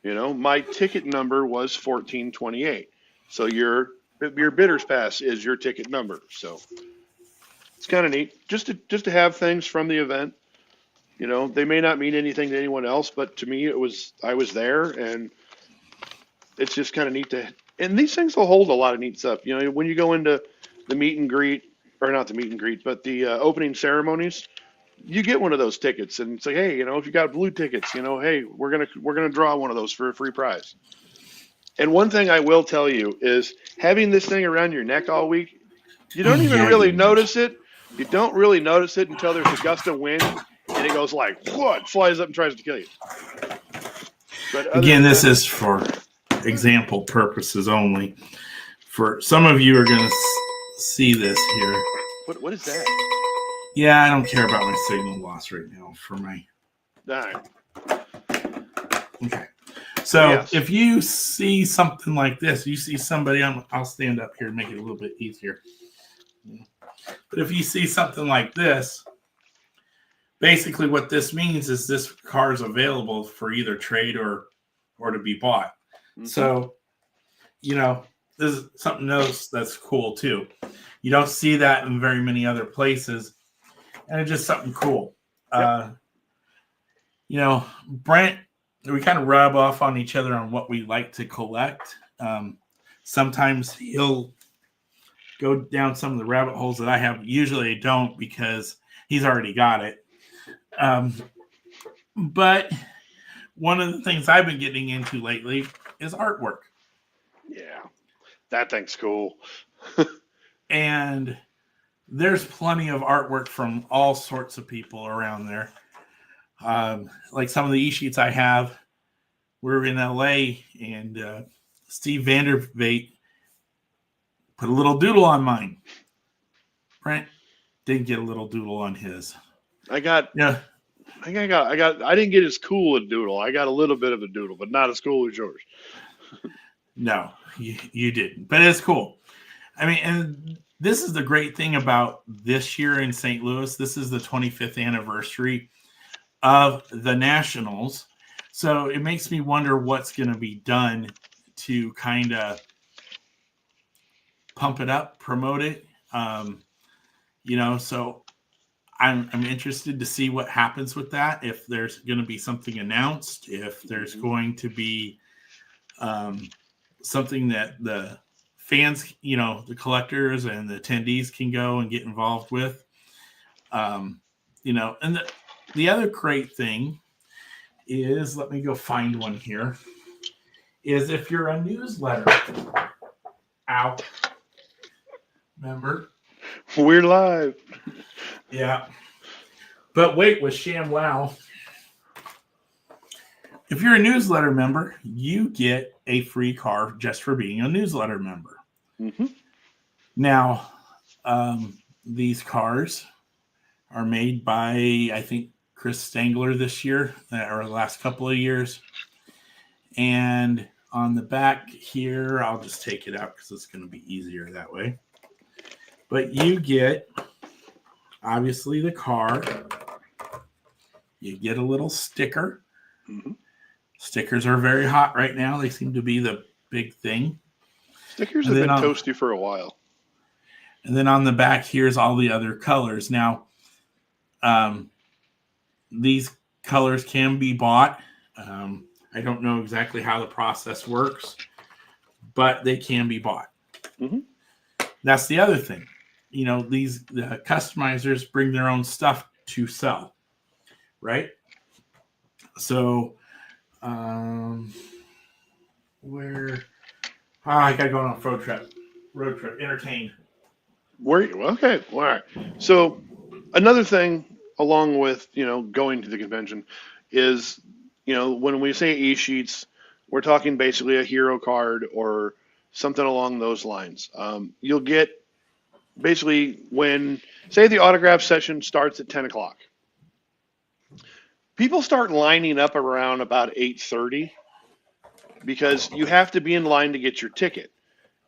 My ticket number was 1428. So you're bidder's pass is your ticket number. So it's kind of neat just to have things from the event. You know, they may not mean anything to anyone else, but to me, I was there, and it's just kind of neat and these things will hold a lot of neat stuff. You know, when you go into the meet and greet, or not the meet and greet, but the opening ceremonies, you get one of those tickets, and it's like, hey, you know, if you got blue tickets, you know, hey, we're gonna draw one of those for a free prize. And one thing I will tell you is having this thing around your neck all week, you don't even really notice it. You don't really notice it until there's a gust of wind and it goes like, what, flies up and tries to kill you. But again, this is for example purposes only. For some of you are going to see this here. What is that? Yeah, I don't care about my signal loss right now for my. All right. Okay. So yes. If you see something like this, you see somebody, I'll stand up here and make it a little bit easier. But if you see something like this, basically what this means is this car is available for either trade or to be bought. Mm-hmm. So, you know, this is something else that's cool too. You don't see that in very many other places, and it's just something cool. Yep. You know, Brent, we kind of rub off on each other on what we like to collect. Sometimes he'll go down some of the rabbit holes that I have. Usually I don't, because he's already got it. But one of the things I've been getting into lately is artwork. Yeah, that thing's cool. And there's plenty of artwork from all sorts of people around there. Like some of the e-sheets I have, we're in LA, and Steve Vandervate put a little doodle on mine. Brent didn't get a little doodle on his. I didn't get as cool a doodle. I got a little bit of a doodle, but not as cool as yours. No, you didn't. But it's cool. I mean, and this is the great thing about this year in St. Louis. This is the 25th anniversary of the Nationals. So it makes me wonder what's going to be done to kind of pump it up, promote it. You know, so I'm interested to see what happens with that. If there's going to be something announced, if there's going to be something that the fans, you know, the collectors and the attendees can go and get involved with. You know, and the other great thing is, let me go find one here, is if you're a newsletter member. We're live. Yeah. But wait, with ShamWow, if you're a newsletter member, you get a free car just for being a newsletter member. Mm-hmm. Now, these cars are made by, I think, Chris Stangler this year, or the last couple of years. And on the back here, I'll just take it out because it's going to be easier that way. But you get, obviously, the car. You get a little sticker. Mm-hmm. Stickers are very hot right now. They seem to be the big thing. Stickers have been toasty for a while. And then on the back, here's all the other colors. Now, these colors can be bought. I don't know exactly how the process works, but they can be bought. Mm-hmm. That's the other thing. You know, the customizers bring their own stuff to sell, right? So, I got to go on a road trip, entertained. Okay, all right. So another thing along with, you know, going to the convention is, you know, when we say e-sheets, we're talking basically a hero card or something along those lines. You'll get basically when, say, the autograph session starts at 10 o'clock. People start lining up around about 8:30 because you have to be in line to get your ticket.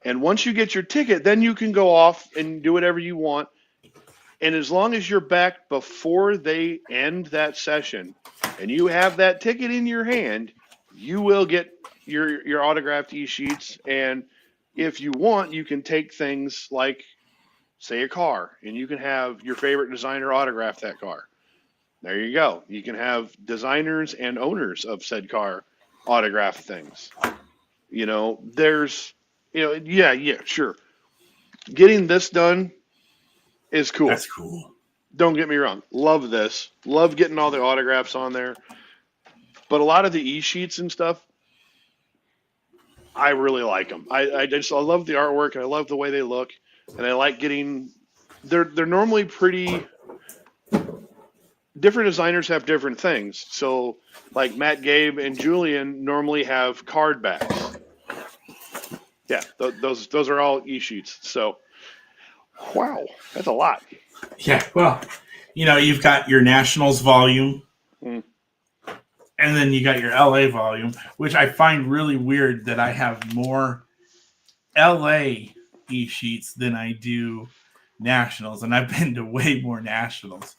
And once you get your ticket, then you can go off and do whatever you want. And as long as you're back before they end that session and you have that ticket in your hand, you will get your autographed e-sheets. And if you want, you can take things like, say, a car, and you can have your favorite designer autograph that car. There you go. You can have designers and owners of said car autograph things. There's, yeah, sure. Getting this done is cool. That's cool. Don't get me wrong. Love this. Love getting all the autographs on there. But a lot of the e-sheets and stuff, I really like them. I love the artwork, and I love the way they look, and I like getting. They're normally pretty. Different designers have different things. So, like Matt, Gabe, and Julian normally have card backs. Yeah, those are all e-sheets. So, wow, that's a lot. Yeah, well, you've got your Nationals volume, and then you got your LA volume, which I find really weird that I have more LA e-sheets than I do Nationals, and I've been to way more Nationals.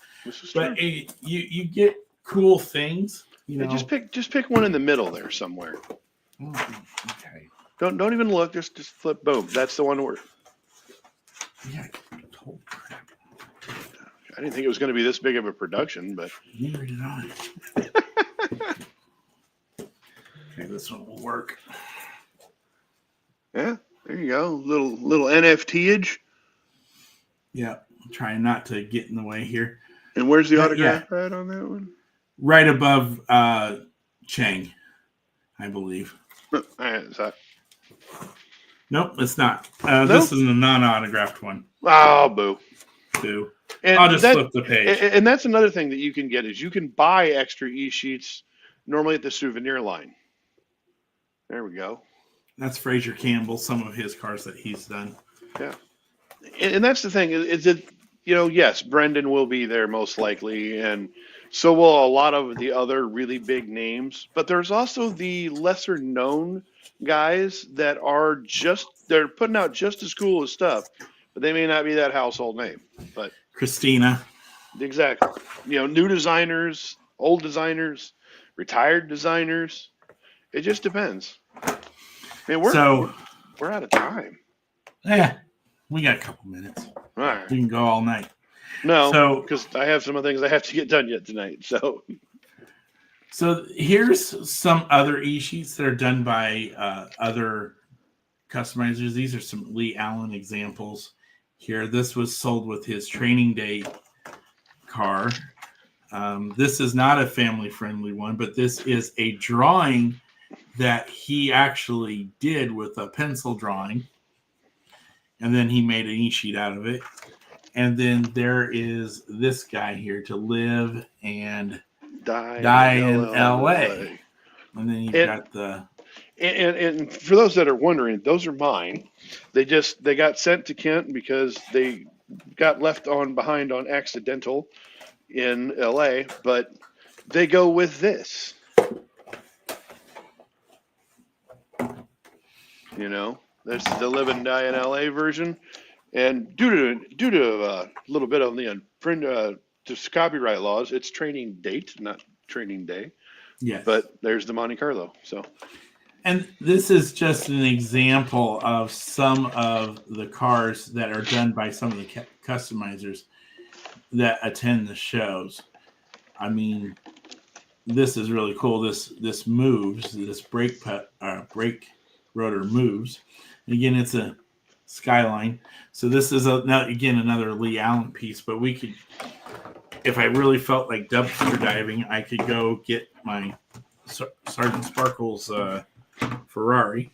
But you get cool things. Just pick one in the middle there somewhere. Okay. Don't even look. Just flip. Boom. That's the one where. Yeah. Holy crap. I didn't think it was going to be this big of a production, but. Neither did I. Okay, this one will work. Yeah, there you go. Little NFT-age. Yeah, I'm trying not to get in the way here. And where's the autograph right on that one? Right above Chang, I believe. Is that... Nope, it's not. Nope. This is a non-autographed one. Oh, boo. Boo. And I'll just flip the page. And that's another thing that you can get is you can buy extra e-sheets normally at the souvenir line. There we go. That's Fraser Campbell, some of his cars that he's done. Yeah. And that's the thing is that, yes, Brendan will be there most likely, and so will a lot of the other really big names. But there's also the lesser known guys that they're putting out just as cool as stuff, but they may not be that household name. But Christina. Exactly. New designers, old designers, retired designers. It just depends. Man, we're out of time. Yeah, we got a couple minutes. All right. We can go all night. No, because I have some things I have to get done yet tonight. So here's some other e-sheets that are done by other customizers. These are some Lee Allen examples here. This was sold with his training day car. This is not a family-friendly one, but this is a drawing that he actually did with a pencil drawing. And then he made an e-sheet out of it. And then there is this guy here, to live and die in LA. And then you've got the... And for those that are wondering, those are mine. They got sent to Kent because they got left behind on accidental in LA, but they go with this. That's the Live and Die in LA version. And due to a little bit of the just copyright laws, it's training date, not training day. Yes. But there's the Monte Carlo. So. And this is just an example of some of the cars that are done by some of the customizers that attend the shows. I mean, this is really cool. This moves. This brake rotor moves. And again, it's a Skyline. So this is another Lee Allen piece. But we could, if I really felt like dumpster diving, I could go get my Sergeant Sparkles Ferrari.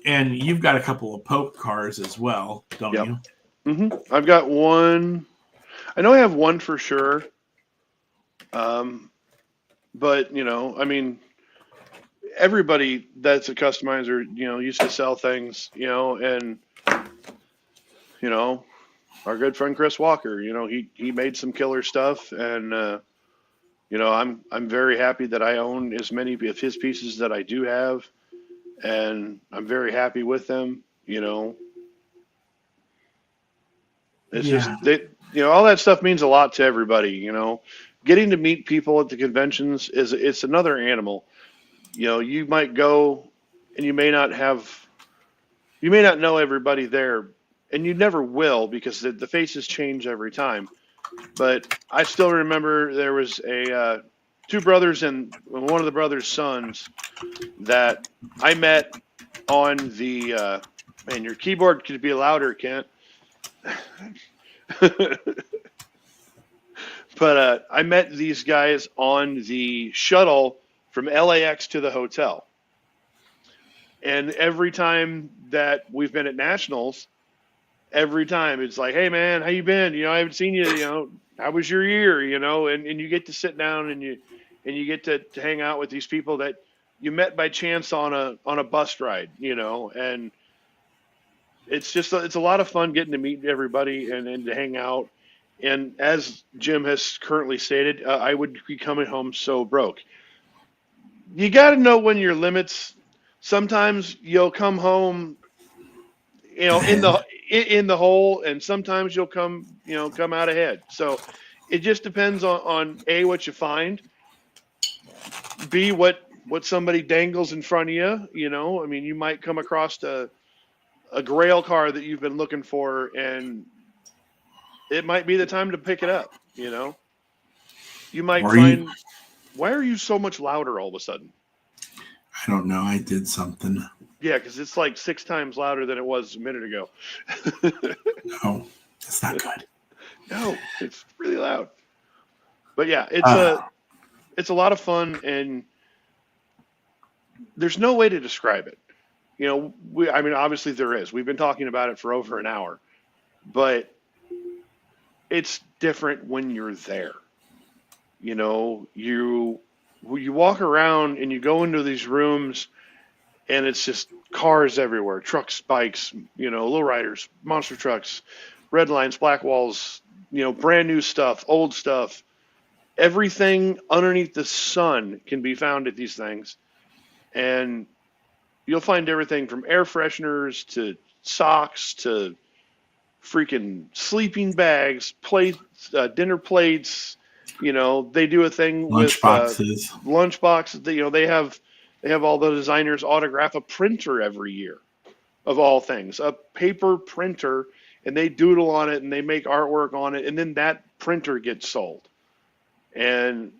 And you've got a couple of Pope cars as well, don't you? Mm-hmm. I've got one. I know I have one for sure. But I mean, everybody that's a customizer, used to sell things, and our good friend Chris Walker, he made some killer stuff, and I'm very happy that I own as many of his pieces that I do have, and I'm very happy with them. It's just all that stuff means a lot to everybody. Getting to meet people at the conventions it's another animal. You might go and you may not have You may not know everybody there, and you never will because the faces change every time. But I still remember there was two brothers and one of the brothers' sons that I met on the man. Your keyboard could be louder, Kent. But I met these guys on the shuttle from LAX to the hotel. And every time that we've been at nationals, every time it's like, hey man, how you been? I haven't seen you. How was your year? And you get to sit down and you get to hang out with these people that you met by chance on a bus ride. And it's a lot of fun getting to meet everybody and to hang out. And as Jim has currently stated, I would be coming home so broke. You got to know when your limits. Sometimes you'll come home, in the hole, and sometimes you'll come out ahead. So it just depends on A, what you find, B, what somebody dangles in front of you. I mean, you might come across a grail car that you've been looking for, and it might be the time to pick it up. You might find. Why are you so much louder all of a sudden? I don't know. I did something. Yeah, because it's like 6 times louder than it was a minute ago. No, that's not good. No, it's really loud. But yeah, it's a lot of fun, and there's no way to describe it. I mean, obviously there is. We've been talking about it for over an hour, but it's different when you're there. You walk around and you go into these rooms, and it's just cars everywhere, trucks, bikes, lowriders, monster trucks, red lines, black walls, brand new stuff, old stuff. Everything underneath the sun can be found at these things. And you'll find everything from air fresheners to socks to freaking sleeping bags, plates, dinner plates. They do a thing lunch boxes. Lunch boxes. They have all the designers autograph a printer every year, of all things, a paper printer, and they doodle on it and they make artwork on it, and then that printer gets sold. And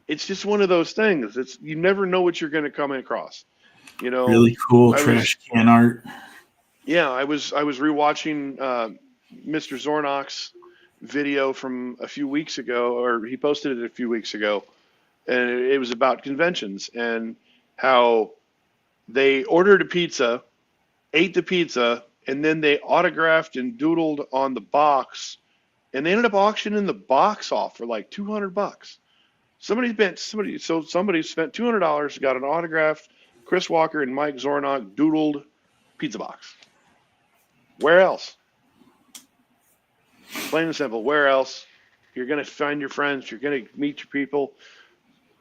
it's just one of those things. You never know what you're going to come across. Really cool trash can art. Yeah, I was rewatching Mr. Zornock's video from a few weeks ago, or he posted it a few weeks ago, and it was about conventions and how they ordered a pizza, ate the pizza, and then they autographed and doodled on the box, and they ended up auctioning the box off for like $200. Somebody spent $200, got an autographed Chris Walker and Mike Zornock doodled pizza box. Where else? Plain and simple. Where else? You're going to find your friends. You're going to meet your people.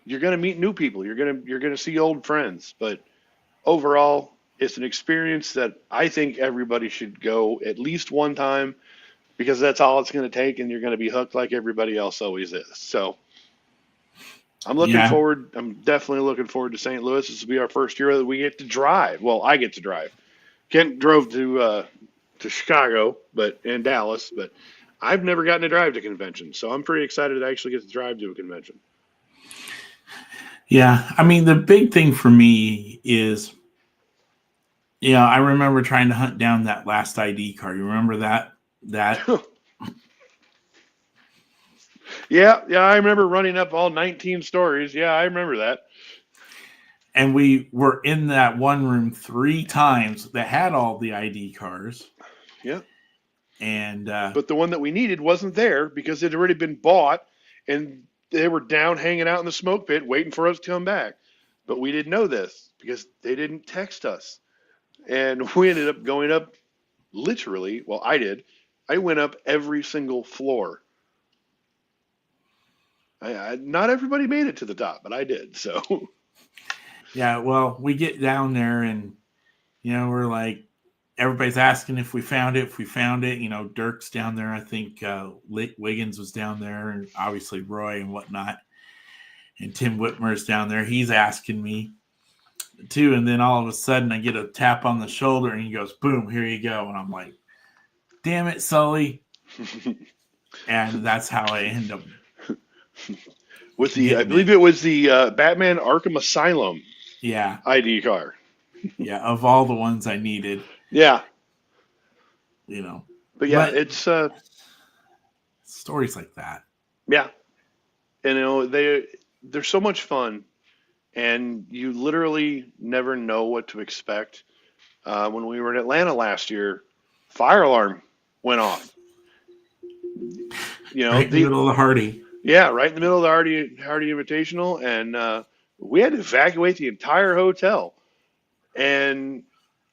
You're going to meet new people. You're going to see old friends. But overall, it's an experience that I think everybody should go at least one time, because that's all it's going to take, and you're going to be hooked like everybody else always is. So I'm looking forward. I'm definitely looking forward to St. Louis. This will be our first year that we get to drive. Well, I get to drive. Kent drove to Chicago, and Dallas, but I've never gotten to drive to conventions, so I'm pretty excited to actually get to drive to a convention. Yeah, I mean, the big thing for me is, I remember trying to hunt down that last ID card. You remember that? Yeah, I remember running up all 19 stories. Yeah, I remember that. And we were in that one room 3 times that had all the ID cards. Yeah. And but the one that we needed wasn't there because it had already been bought, and they were down hanging out in the smoke pit waiting for us to come back. But we didn't know this because they didn't text us. And we ended up going up literally, well, I did. I went up every single floor. Not everybody made it to the top, but I did. So, yeah, well, we get down there and, we're like, everybody's asking if we found it. Dirk's down there. I think Wiggins was down there, and obviously Roy and whatnot. And Tim Whitmer's down there. He's asking me. too. And then all of a sudden I get a tap on the shoulder and he goes, boom, here you go. And I'm like, damn it, Sully. And that's how I end up With the, I getting believe it. it was the Batman Arkham Asylum Yeah. ID card. Yeah. Of all the ones I needed, Yeah. But yeah, but it's stories like that. yeah, and they're so much fun, and you literally never know what to expect. When we were in Atlanta last year, fire alarm went off. Right in the middle of the Hardy. Yeah, right in the middle of the Hardy Invitational, and we had to evacuate the entire hotel. And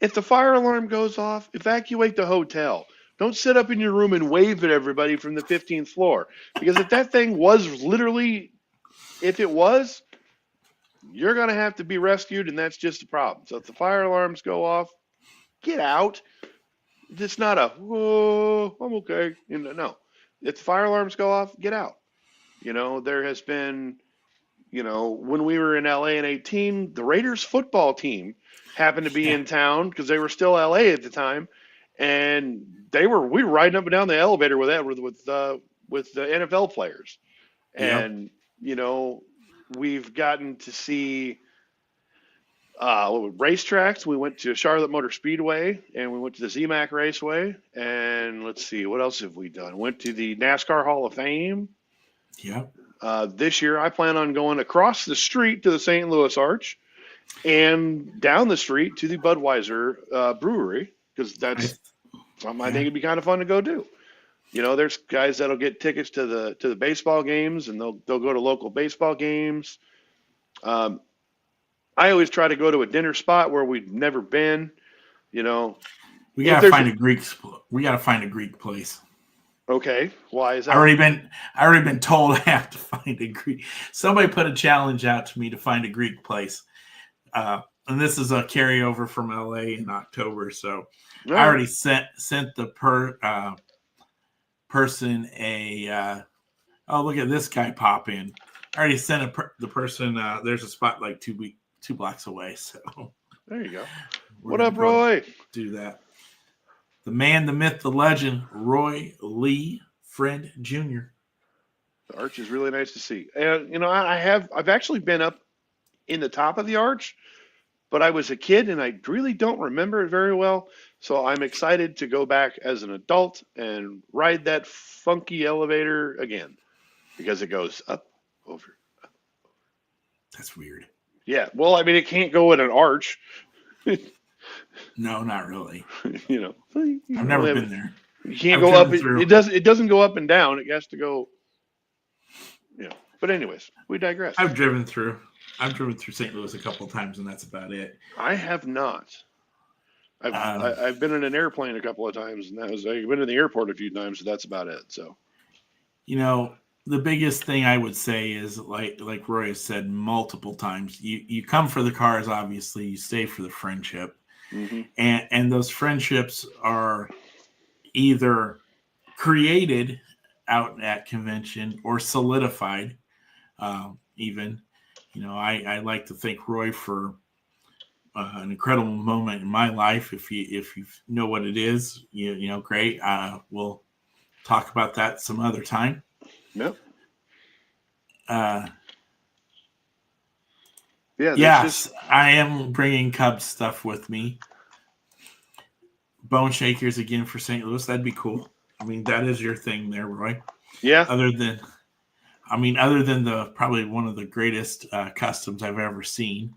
if the fire alarm goes off, evacuate the hotel. Don't sit up in your room and wave at everybody from the 15th floor. Because if that thing was literally, if it was, you're going to have to be rescued, and that's just a problem. So if the fire alarms go off, get out. It's not a, whoa, I'm okay. No. If the fire alarms go off, get out. There has been, when we were in LA in 18, the Raiders football team happened to be in town because they were still LA at the time, and we were riding up and down the elevator with the NFL players, and we've gotten to see racetracks. We went to Charlotte Motor Speedway, and we went to the ZMAC Raceway, and let's see, what else have we done? Went to the NASCAR Hall of Fame. Yep. This year, I plan on going across the street to the St. Louis Arch and down the street to the Budweiser brewery, because that's something I think it'd be kind of fun to go do. There's guys that'll get tickets to the baseball games, and they'll go to local baseball games. I always try to go to a dinner spot where we've never been. We gotta find a Greek. We gotta find a Greek place. Okay, why is that? I already been told I have to find a Greek. Somebody put a challenge out to me to find a Greek place, and this is a carryover from LA in October. So I already sent the person a. Oh, look at this guy pop in! I already sent the person. There's a spot like 2 blocks away. So there you go. What up, Roy? Do that. The man, the myth, the legend, Roy Lee Friend Jr. The arch is really nice to see. And I've actually been up in the top of the arch, but I was a kid and I really don't remember it very well. So I'm excited to go back as an adult and ride that funky elevator again, because it goes up, over, up, over. That's weird. Yeah. Well, I mean, it can't go in an arch. No, not really. I've never been there. You can't go up. It doesn't go up and down. It has to go. But anyways, we digress. I've driven through St. Louis a couple of times, and that's about it. I have not. I've been in an airplane a couple of times, and I've been in the airport a few times, so that's about it. So, the biggest thing I would say is like Roy has said multiple times, you come for the cars, obviously, you stay for the friendship. Mm-hmm. And those friendships are either created out at convention or solidified. Even, I like to thank Roy for an incredible moment in my life. If you know what it is, great. We'll talk about that some other time. Yep. Yes, I am bringing Cubs stuff with me. Bone shakers again for St. Louis. That'd be cool. I mean, that is your thing there, Roy. Yeah. Other than the probably one of the greatest customs I've ever seen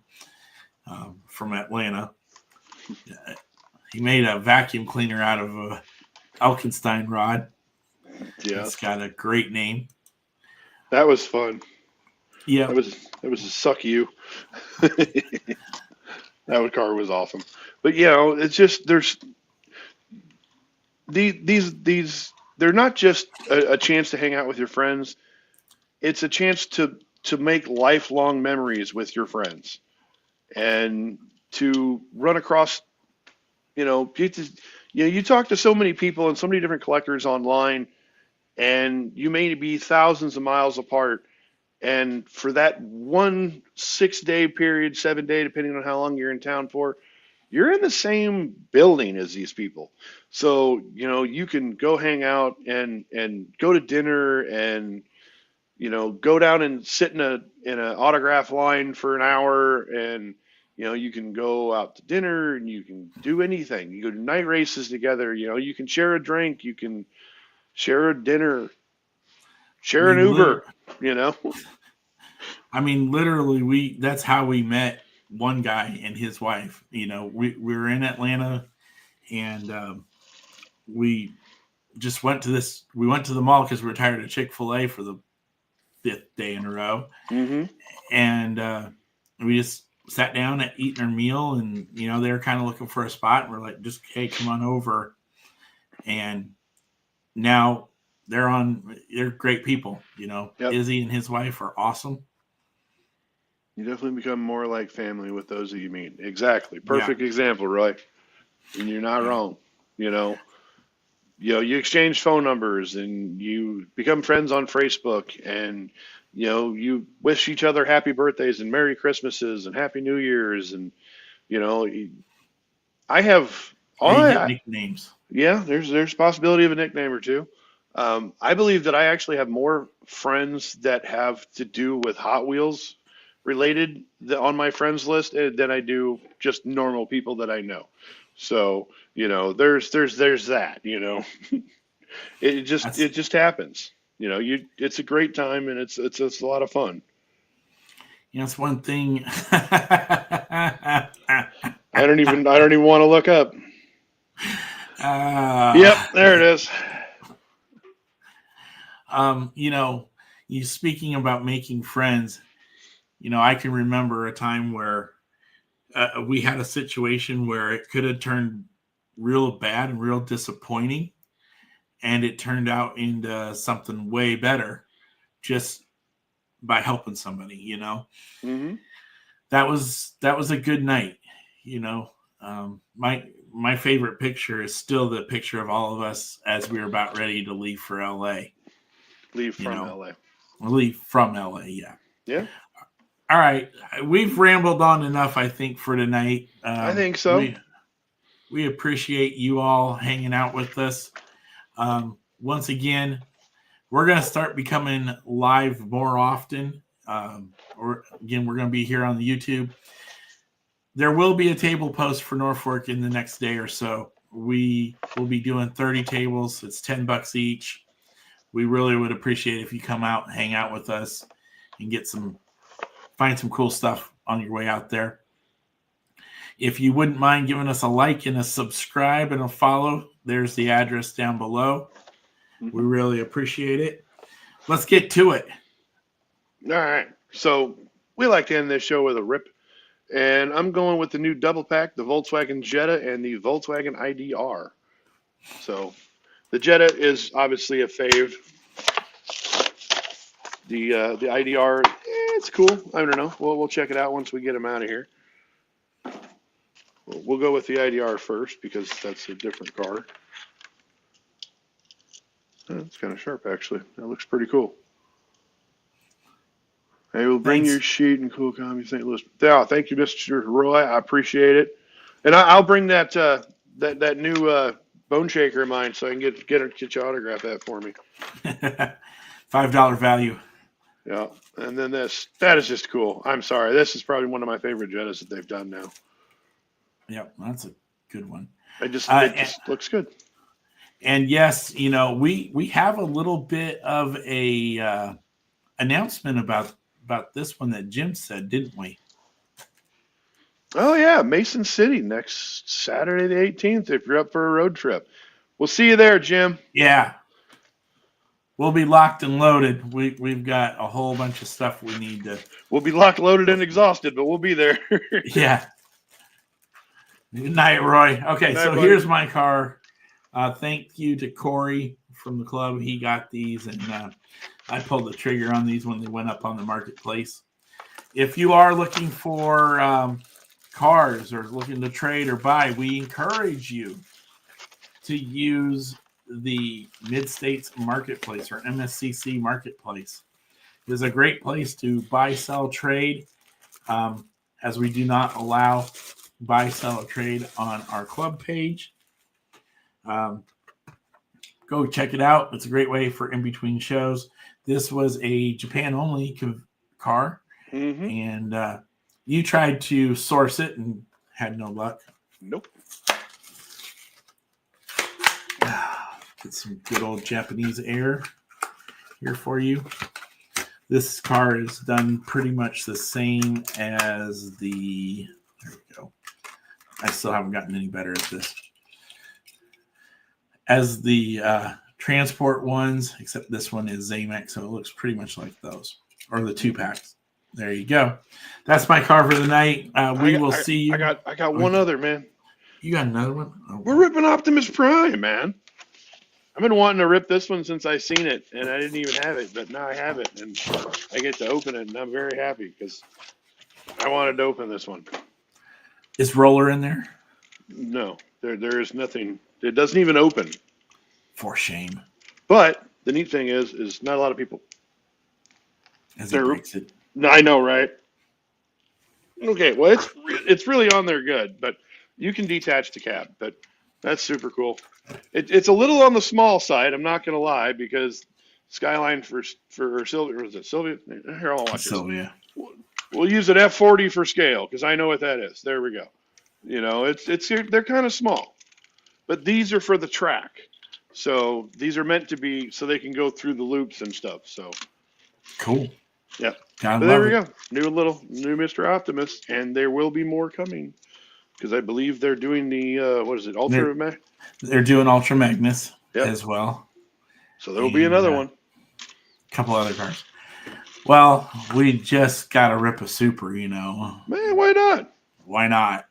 from Atlanta. He made a vacuum cleaner out of a Elkenstein rod. Yeah, it's got a great name. That was fun. Yeah, that was a suck you. That car was awesome. But it's just there's these they're not just a chance to hang out with your friends. It's a chance to make lifelong memories with your friends, and to run across. You talk to so many people and so many different collectors online, and you may be thousands of miles apart, And for that one 6 day period, 7 day, depending on how long you're in town for, you're in the same building as these people. So, you can go hang out and go to dinner and, go down and sit in a autograph line for an hour, and, you can go out to dinner and you can do anything. You go to night races together, you can share a drink, you can share a dinner, I share an mean, Uber, you know. literally, that's how we met one guy and his wife. We were in Atlanta, and we just went to the mall because we were tired of Chick-fil-A for the 5th day in a row. Mm-hmm. And we just sat down and eating our meal, and they were kind of looking for a spot, and we're like, just, hey, come on over. And now they're great people. Yep. Izzy and his wife are awesome. You definitely become more like family with those that you meet. Exactly. Perfect example, Roy. And you're not wrong. You exchange phone numbers and you become friends on Facebook, and you wish each other happy birthdays and Merry Christmases and Happy New Year's, and I have all You get that. nicknames. Yeah, there's possibility of a nickname or two. I believe that I actually have more friends that have to do with Hot Wheels related on my friends list than I do just normal people that I know. So, there's that, it just happens. It's a great time, and it's a lot of fun. That's one thing. I don't even want to look up. Yep, there it is. You speaking about making friends, I can remember a time where we had a situation where it could have turned real bad and real disappointing, and it turned out into something way better just by helping somebody. Mm-hmm. That was a good night. My favorite picture is still the picture of all of us as we were about ready to leave for LA. Leave from LA. Leave from LA, yeah. Yeah. All right, we've rambled on enough, I think, for tonight. I think so. We appreciate you all hanging out with us. Once again, we're going to start becoming live more often. We're going to be here on the YouTube. There will be a table post for Norfolk in the next day or so. We will be doing 30 tables. It's $10 each. We really would appreciate if you come out and hang out with us and find some cool stuff on your way out there. If you wouldn't mind giving us a like and a subscribe and a follow, there's the address down below. We really appreciate it. Let's get to it. All right. So we like to end this show with a rip. And I'm going with the new double pack, the Volkswagen Jetta and the Volkswagen IDR. So the Jetta is obviously a fave. The IDR, it's cool. I don't know. We'll check it out once we get them out of here. We'll go with the IDR first because that's a different car. It's kind of sharp, actually. That looks pretty cool. Hey, we'll bring your sheet and cool comedy St. Louis. Yeah, thank you, Mr. Roy. I appreciate it. And I'll bring that that new bone shaker of mine so I can get you autograph that for me. $5 value. Yeah, and then that is just cool. I'm sorry. This is probably one of my favorite Jettas that they've done now. Yep, that's a good one. It just looks good. And yes, we have a little bit of a announcement about this one that Jim said, didn't we? Oh yeah, Mason City next Saturday the 18th. If you're up for a road trip, we'll see you there, Jim. Yeah, we'll be locked and loaded. We've got a whole bunch of stuff we need to. We'll be locked, loaded, and exhausted, but we'll be there. Yeah. Good night, Roy. Okay, Good night, so buddy. Here's my car. Thank you to Corey from the club. He got these, and I pulled the trigger on these when they went up on the marketplace. If you are looking for cars or looking to trade or buy, we encourage you to use the Mid-States Marketplace or MSCC Marketplace. It is a great place to buy, sell, trade, as we do not allow buy, sell, or trade on our club page. Go check it out. It's a great way for in-between shows. This was a Japan-only car, and you tried to source it and had no luck. Nope. Get some good old Japanese air here for you. This car is done pretty much the same as the... There we go. I still haven't gotten any better at this. As the transport ones, except this one is Zamex, so it looks pretty much like those. Or the 2-packs. There you go. That's my car for the night. We will see you. I got one other, man. You got another one? Oh, we're ripping Optimus Prime, man. I've been wanting to rip this one since I seen it, and I didn't even have it, but now I have it, and I get to open it, and I'm very happy because I wanted to open this one. Is Roller in there? No, there is nothing. It doesn't even open. For shame. But the neat thing is not a lot of people. As he breaks it. I know, right? Okay, well, it's really on there good, but you can detach the cab, but that's super cool. It's a little on the small side, I'm not going to lie, because Skyline for Sylvia, was it Sylvia? Here, I'll watch Sylvia. We'll use an F40 for scale, because I know what that is. There we go. You know, they're kind of small, but these are for the track. So these are meant to be so they can go through the loops and stuff. So cool. Yeah. But there we go. New Mr. Optimus, and there will be more coming. Because I believe they're doing the what is it, Ultra? They're doing Ultra Magnus as well. So there will be another one. A couple other cars. Well, we just got to rip a Super, you know. Man, why not? Why not?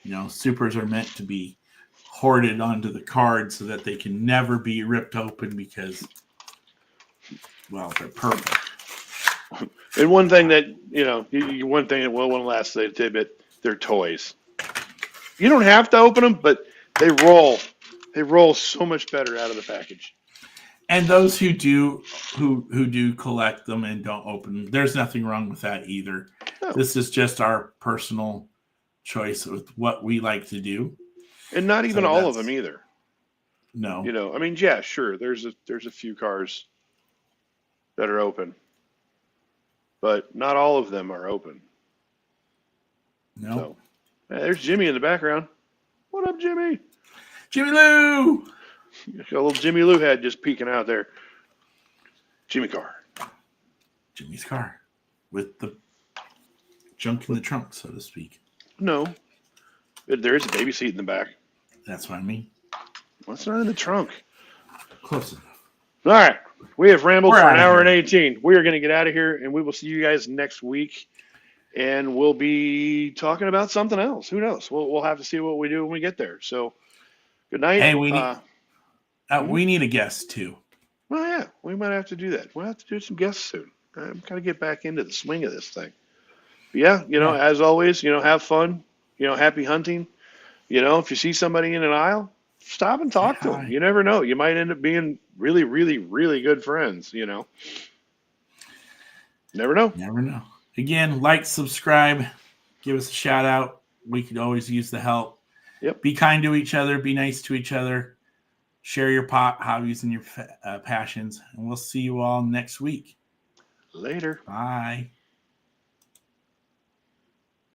You know, Supers are meant to be hoarded onto the card so that they can never be ripped open because, well, they're perfect. And one thing that, you know, one thing that one last tidbit, they're toys. You don't have to open them, but they roll. They roll so much better out of the package. And those who do collect them and don't open them, there's nothing wrong with that either. No. This is just our personal choice with what we like to do. And not even all of them either. No. You know, I mean, yeah, sure. There's a few cars that are open, but not all of them are open. No. So, there's Jimmy in the background. What up, Jimmy? Jimmy Lou! Got a little Jimmy Lou head just peeking out there. Jimmy car. Jimmy's car. With the junk in the trunk, so to speak. No. There is a baby seat in the back. That's what I mean. Well, it's not in the trunk. Close enough. All right. We have rambled for an hour and 18. We are going to get out of here, and we will see you guys next week. And we'll be talking about something else. Who knows? We'll have to see what we do when we get there. So, good night. Hey, we need a guest, too. Well, yeah. We might have to do that. We'll have to do some guests soon. I'm going to get back into the swing of this thing. But yeah, you know, as always, you know, have fun. You know, happy hunting. You know, if you see somebody in an aisle, stop and talk to them. You never know. You might end up being really, really, really good friends, you know. Never know. Never know. Again, like, subscribe, give us a shout out. We could always use the help. Yep. Be kind to each other. Be nice to each other. Share your hobbies and your passions. And we'll see you all next week. Later. Bye.